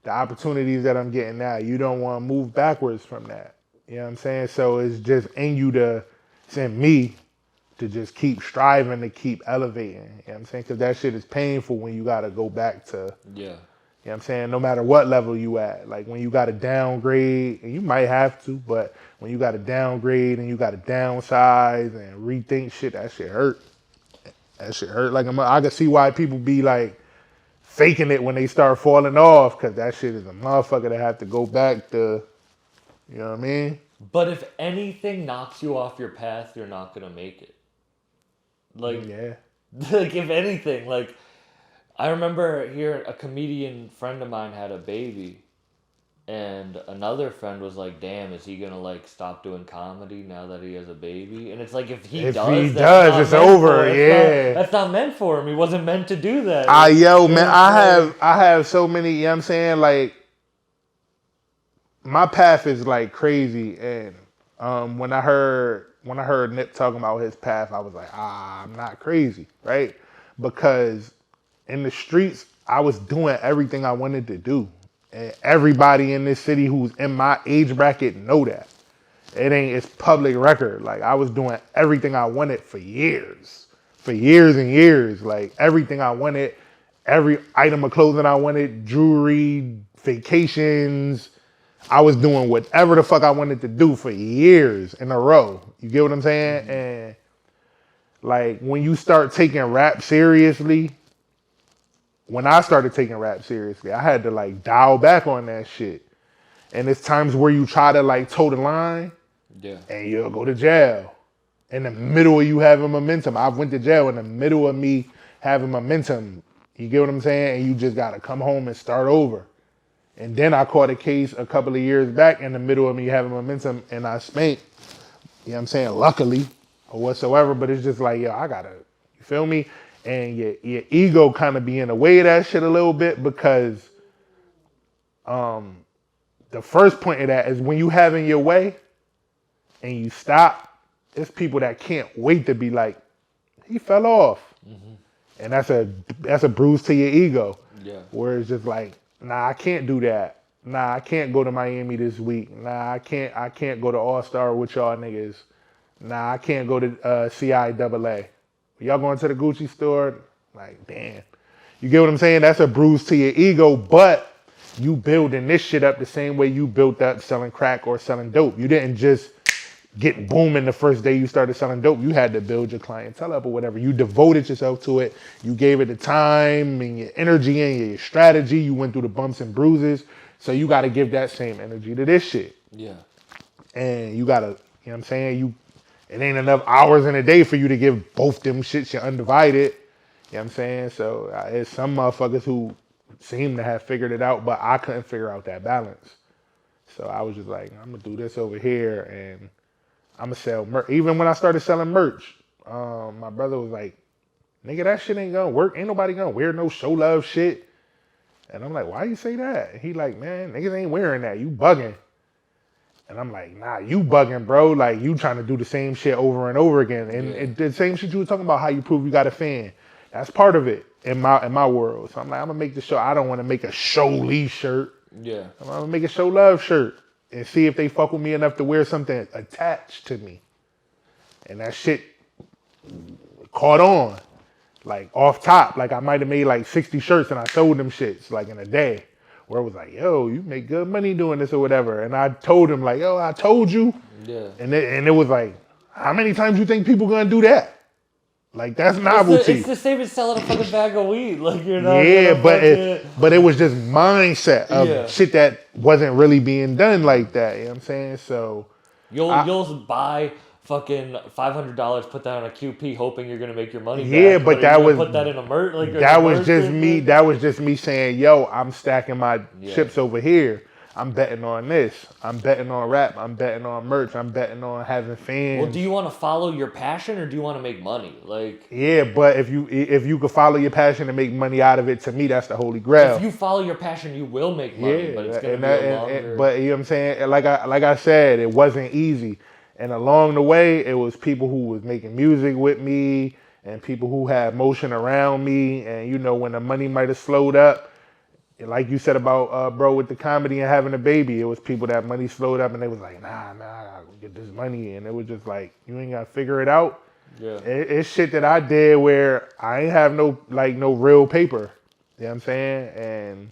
Speaker 2: the opportunities that I'm getting now, you don't want to move backwards from that. You know what I'm saying? So it's just in you to, it's in me to just keep striving, to keep elevating. You know what I'm saying? Because that shit is painful when you got to go back to,
Speaker 1: Yeah.
Speaker 2: you know what I'm saying? No matter what level you at. Like when you got to downgrade, and you might have to, but when you got to downgrade and you got to downsize and rethink shit, that shit hurt. That shit hurt. Like I can see why people be like faking it when they start falling off, because that shit is a motherfucker that have to go back to, you know what I mean?
Speaker 1: But if anything knocks you off your path, you're not gonna make it. Like,
Speaker 2: Yeah.
Speaker 1: like if anything, like I remember hearing a comedian friend of mine had a baby, and another friend was like, "Damn, is he gonna like stop doing comedy now that he has a baby?" And it's like if he does,
Speaker 2: it's over. Yeah.
Speaker 1: That's not meant for him. He wasn't meant to do that.
Speaker 2: Yo, man, I have so many. You know what I'm saying? Like, my path is like crazy, and when I heard Nip talking about his path, I was like, I'm not crazy, right? Because in the streets, I was doing everything I wanted to do, and everybody in this city who's in my age bracket know that. It's public record. Like, I was doing everything I wanted for years and years. Like, everything I wanted, every item of clothing I wanted, jewelry, vacations. I was doing whatever the fuck I wanted to do for years in a row. You get what I'm saying? Mm-hmm. And like when you start taking rap seriously, when I started taking rap seriously, I had to like dial back on that shit. And it's times where you try to like toe the line, and you'll go to jail. In the middle of you having momentum. I went to jail in the middle of me having momentum. You get what I'm saying? And you just gotta come home and start over. And then I caught a case a couple of years back in the middle of me having momentum, and I spanked, you know what I'm saying, luckily or whatsoever, but it's just like, yo, I gotta, you feel me? And your ego kind of be in the way of that shit a little bit, because the first point of that is when you having your way and you stop, it's people that can't wait to be like, he fell off. Mm-hmm. And that's a bruise to your ego. Yeah. Where it's just like, nah, I can't do that. Nah, I can't go to Miami this week. Nah, I can't go to All-Star with y'all niggas. Nah, I can't go to CIAA. Y'all going to the Gucci store? Like, damn. You get what I'm saying? That's a bruise to your ego, but you building this shit up the same way you built up selling crack or selling dope. You didn't just get booming the first day you started selling dope. You had to build your clientele up or whatever. You devoted yourself to it. You gave it the time and your energy and your strategy. You went through the bumps and bruises. So you got to give that same energy to this shit. Yeah. And you got to, you know what I'm saying? It ain't enough hours in a day for you to give both them shits your undivided. You know what I'm saying? So there's some motherfuckers who seem to have figured it out, but I couldn't figure out that balance. So I was just like, I'm going to do this over here and I'm going to sell merch. Even when I started selling merch, my brother was like, nigga, that shit ain't going to work. Ain't nobody going to wear no show love shit. And I'm like, why you say that? He like, man, niggas ain't wearing that. You bugging. And I'm like, nah, you bugging, bro. Like, you trying to do the same shit over and over again. And the same shit you were talking about, how you prove you got a fan. That's part of it in my world. So I'm like, I'm going to make the show. I don't want to make a show Lee shirt. Yeah. I'm going to make a show love shirt and see if they fuck with me enough to wear something attached to me. And that shit caught on. Like, off top. Like, I might have made like 60 shirts and I sold them shits like in a day. Where it was like, yo, you make good money doing this or whatever. And I told him like, yo, I told you. Yeah. And it was like, how many times you think people gonna do that? Like, that's novelty.
Speaker 1: It's the same as selling a fucking bag of weed. Like, you're not.
Speaker 2: Yeah, but it was just mindset of shit that wasn't really being done like that. You know what I'm saying? So
Speaker 1: you'll buy fucking $500, put that on a QP, hoping you're gonna make your money
Speaker 2: Yeah,
Speaker 1: back.
Speaker 2: but
Speaker 1: are
Speaker 2: that
Speaker 1: you gonna
Speaker 2: was
Speaker 1: put that in a
Speaker 2: that was just me. That was just me saying, "Yo, I'm stacking my chips over here. I'm betting on this. I'm betting on rap. I'm betting on merch. I'm betting on having fans."
Speaker 1: Well, do you want to follow your passion or do you want to make money? Like,
Speaker 2: yeah, but if you could follow your passion and make money out of it, to me, that's the holy grail.
Speaker 1: if you follow your passion, you will make money, but it's gonna be a longer.
Speaker 2: But you know what I'm saying? Like I said, it wasn't easy. And along the way, it was people who was making music with me and people who had motion around me. And you know, when the money might have slowed up, like you said about bro with the comedy and having a baby, it was people that money slowed up and they was like, nah, I gotta get this money. And it was just like, you ain't gotta figure it out.
Speaker 1: Yeah.
Speaker 2: It's shit that I did where I ain't have no real paper. You know what I'm saying? And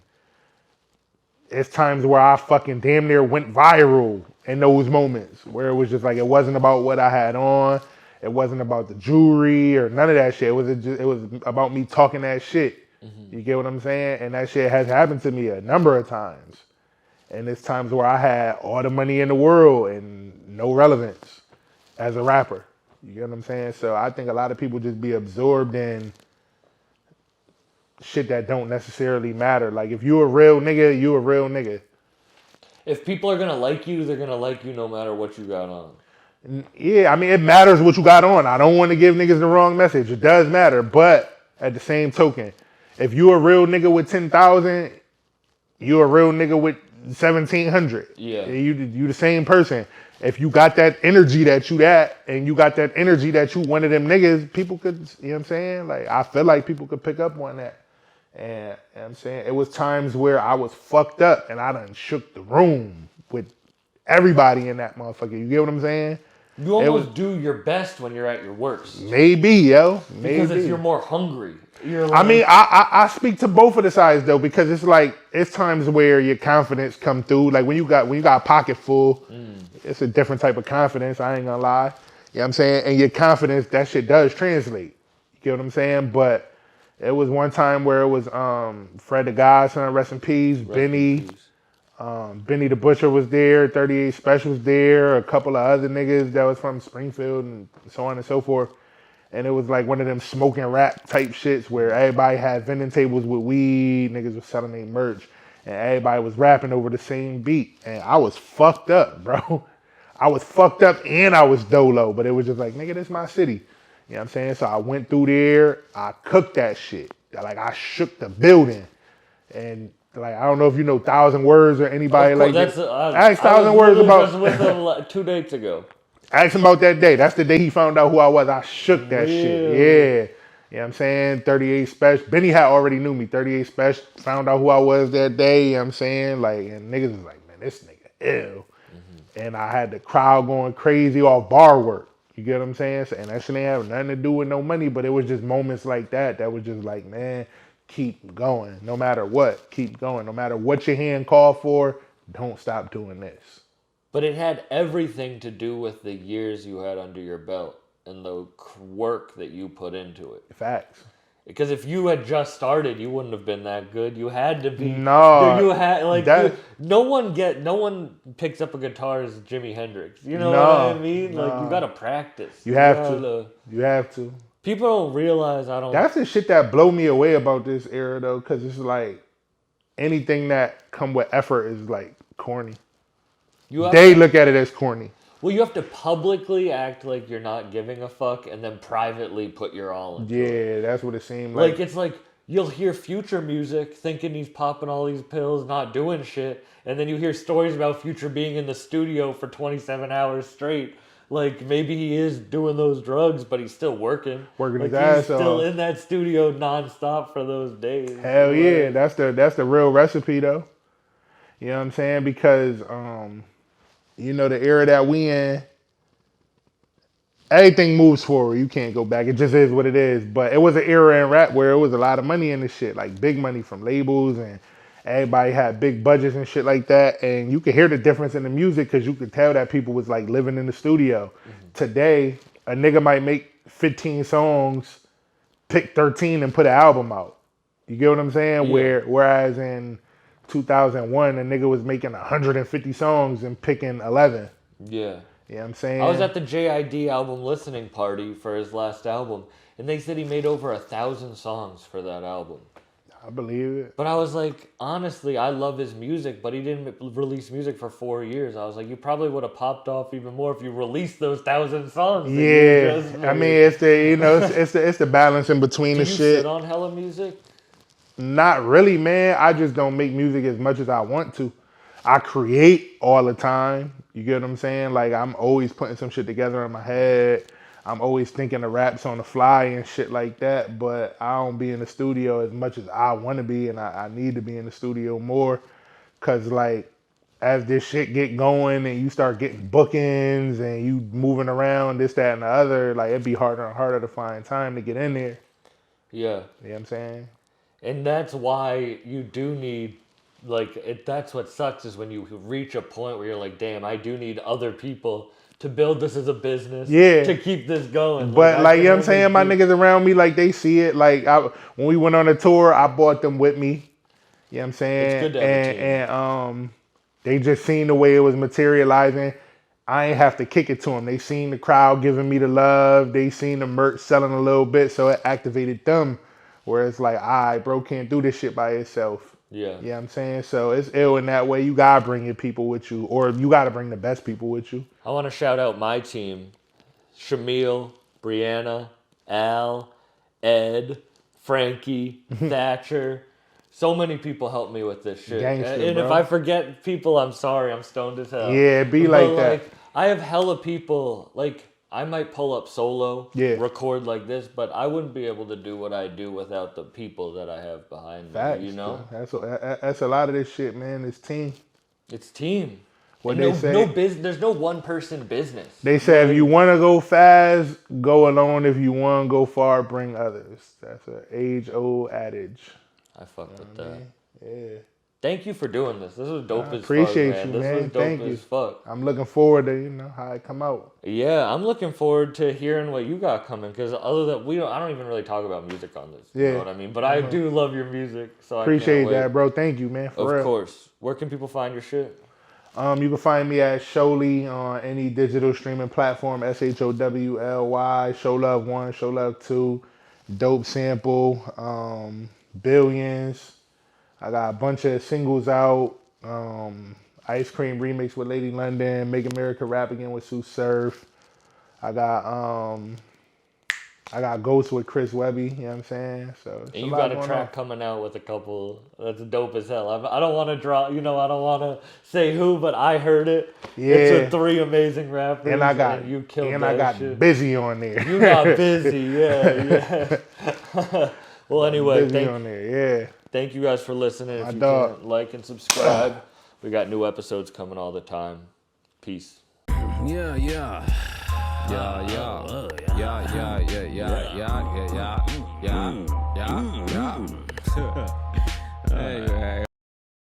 Speaker 2: it's times where I fucking damn near went viral in those moments where it was just like, it wasn't about what I had on. It wasn't about the jewelry or none of that shit. It was about me talking that shit. Mm-hmm. You get what I'm saying? And that shit has happened to me a number of times. And it's times where I had all the money in the world and no relevance as a rapper. You get what I'm saying? So I think a lot of people just be absorbed in shit that don't necessarily matter. Like if you a real nigga, you a real nigga.
Speaker 1: If people are gonna like you, they're gonna like you no matter what you got on.
Speaker 2: Yeah, I mean it matters what you got on. I don't want to give niggas the wrong message. It does matter, but at the same token, if you a real nigga with 10,000, you a real nigga with 1,700.
Speaker 1: Yeah,
Speaker 2: you the same person. If you got that energy that you that, and you got that energy that you one of them niggas, people could, you know what I'm saying? Like I feel like people could pick up on that. And you know what I'm saying, it was times where I was fucked up and I done shook the room with everybody in that motherfucker. You get what I'm saying?
Speaker 1: You almost do your best when you're at your worst.
Speaker 2: Maybe, yo. Maybe.
Speaker 1: Because you're more hungry.
Speaker 2: I mean, I speak to both of the sides though, because it's like it's times where your confidence come through. Like when you got a pocket full, it's a different type of confidence. I ain't gonna lie. You know what I'm saying? And your confidence, that shit does translate. You get what I'm saying? But it was one time where it was Fred the Godson, rest in peace, Benny. Benny the Butcher was there, 38 Special was there, a couple of other niggas that was from Springfield and so on and so forth. And it was like one of them smoking rap type shits where everybody had vending tables with weed, niggas was selling their merch, and everybody was rapping over the same beat. And I was fucked up, bro. I was fucked up and I was dolo, but it was just like, nigga, this my city. You know what I'm saying? So I went through there, I cooked that shit. Like I shook the building. And like, I don't know if you know 1,000 Words or anybody like that. I asked 1,000 Words about.
Speaker 1: I was with him 2 days ago.
Speaker 2: Ask him about that day. That's the day he found out who I was. I shook that shit. Yeah. You know what I'm saying? 38 Special. Benny had already knew me. 38 Special found out who I was that day. You know what I'm saying? Like, and niggas was like, man, this nigga ill. Mm-hmm. And I had the crowd going crazy off bar work. You get what I'm saying? And that shit ain't have nothing to do with no money, but it was just moments like that was just like, man, keep going. No matter what, keep going. No matter what your hand called for, don't stop doing this.
Speaker 1: But it had everything to do with the years you had under your belt and the work that you put into it.
Speaker 2: Facts.
Speaker 1: Because if you had just started, you wouldn't have been that good. You had to be.
Speaker 2: No.
Speaker 1: You had like no one picks up a guitar as Jimi Hendrix. You know what I mean?
Speaker 2: No.
Speaker 1: Like you gotta practice.
Speaker 2: You have to. You have to.
Speaker 1: People don't realize
Speaker 2: That's the shit that blow me away about this era though, because it's like anything that come with effort is like corny. They look at it as corny.
Speaker 1: Well, you have to publicly act like you're not giving a fuck and then privately put your all into it.
Speaker 2: Yeah, that's what it seemed like.
Speaker 1: Like, it's like you'll hear Future music thinking he's popping all these pills, not doing shit, and then you hear stories about Future being in the studio for 27 hours straight. Like, maybe he is doing those drugs, but he's still working.
Speaker 2: Working
Speaker 1: like,
Speaker 2: his ass
Speaker 1: he's still in that studio nonstop for those days.
Speaker 2: Hell yeah, that's the real recipe, though. You know what I'm saying? Because, you know, the era that we in, everything moves forward. You can't go back. It just is what it is. But it was an era in rap where it was a lot of money in this shit, like big money from labels, and everybody had big budgets and shit like that. And you could hear the difference in the music because you could tell that people was like living in the studio. Mm-hmm. Today, a nigga might make 15 songs, pick 13 and put an album out. You get what I'm saying? Yeah. Whereas in 2001, a nigga was making 150 songs and picking 11.
Speaker 1: Yeah.
Speaker 2: You know what I'm saying?
Speaker 1: I was at the JID album listening party for his last album, and they said he made over 1,000 songs for that album.
Speaker 2: I believe it.
Speaker 1: But I was like, honestly, I love his music, but he didn't release music for 4 years. I was like, you probably would have popped off even more if you released those 1,000 songs.
Speaker 2: Yeah, I mean, it's the it's the balance in between
Speaker 1: Do
Speaker 2: the
Speaker 1: you
Speaker 2: shit.
Speaker 1: sit on hella music?
Speaker 2: Not really, man. I just don't make music as much as I want to. I create all the time. You get what I'm saying? Like, I'm always putting some shit together in my head. I'm always thinking of raps on the fly and shit like that, but I don't be in the studio as much as I want to be, and I need to be in the studio more, because, like, as this shit get going and you start getting bookings and you moving around, this, that, and the other, like, it'd be harder and harder to find time to get in there.
Speaker 1: Yeah.
Speaker 2: You know what I'm saying?
Speaker 1: And that's why you do need, like, that's what sucks is when you reach a point where you're like, damn, I do need other people to build this as a business,
Speaker 2: Yeah.
Speaker 1: to keep this going.
Speaker 2: But,
Speaker 1: I
Speaker 2: like,
Speaker 1: can
Speaker 2: you know what I'm
Speaker 1: only
Speaker 2: saying? My niggas around me, like, they see it. Like, when we went on a tour, I brought them with me. You know what I'm saying?
Speaker 1: It's good to have a team.
Speaker 2: And they just seen the way it was materializing. I ain't have to kick it to them. They seen the crowd giving me the love. They seen the merch selling a little bit, so it activated them. Where it's like, all right, bro, can't do this shit by yourself.
Speaker 1: Yeah.
Speaker 2: You know what I'm saying? So it's ill in that way. You gotta bring your people with you, or you gotta bring the best people with you.
Speaker 1: I want to shout out my team: Shamil, Brianna, Al, Ed, Frankie, Thatcher. So many people helped me with this shit.
Speaker 2: Gangster,
Speaker 1: and
Speaker 2: bro.
Speaker 1: if I forget people, I'm sorry. I'm stoned as hell.
Speaker 2: Yeah, be
Speaker 1: But,
Speaker 2: like that.
Speaker 1: I have hella people. Like, I might pull up solo,
Speaker 2: Yeah.
Speaker 1: record like this, but I wouldn't be able to do what I do without the people that I have behind
Speaker 2: Facts,
Speaker 1: me. You know,
Speaker 2: that's a lot of this shit, man. It's team.
Speaker 1: it's team.
Speaker 2: What
Speaker 1: And
Speaker 2: they say?
Speaker 1: There's no one person business.
Speaker 2: They say if you want to go fast, go alone. If you want to go far, bring others. That's an age-old adage.
Speaker 1: I fuck with that.
Speaker 2: Yeah.
Speaker 1: Thank you for doing this. This was dope as fuck,
Speaker 2: appreciate
Speaker 1: man.
Speaker 2: you,
Speaker 1: This
Speaker 2: man.
Speaker 1: was dope
Speaker 2: Thank
Speaker 1: as
Speaker 2: you.
Speaker 1: fuck.
Speaker 2: I'm looking forward to how it come out.
Speaker 1: Yeah, I'm looking forward to hearing what you got coming, because other than I don't even really talk about music on this. You
Speaker 2: Yeah.
Speaker 1: know what I mean? But I do love your music, so
Speaker 2: Appreciate
Speaker 1: I can't wait.
Speaker 2: that, bro. Thank you, man. For real.
Speaker 1: Of course. Where can people find your shit?
Speaker 2: You can find me at Showly on any digital streaming platform. SHOWLY. Show Love 1, Show Love 2, Dope Sample, Billions. I got a bunch of singles out. Ice Cream remix with Lady London. Make America Rap Again with Sue Surf. I got Ghost with Chris Webby. You know what I'm saying? So it's
Speaker 1: And
Speaker 2: a
Speaker 1: you
Speaker 2: lot
Speaker 1: got a
Speaker 2: going
Speaker 1: track
Speaker 2: on.
Speaker 1: coming out with a couple that's dope as hell. I don't want to draw, I don't want to say who, but I heard it.
Speaker 2: Yeah.
Speaker 1: It's with 3 amazing rappers.
Speaker 2: And I got
Speaker 1: you killed
Speaker 2: and
Speaker 1: that
Speaker 2: I got
Speaker 1: shit.
Speaker 2: Busy on there.
Speaker 1: You got busy, yeah. Well, anyway,
Speaker 2: Busy on there, yeah.
Speaker 1: thank you guys for listening.
Speaker 2: My
Speaker 1: If you
Speaker 2: dog.
Speaker 1: can like and subscribe, we got new episodes coming all the time. Peace.
Speaker 3: Yeah, yeah. Yeah, yeah. Yeah, yeah, yeah, yeah, yeah, yeah, yeah, yeah, yeah, yeah. Hey, hey.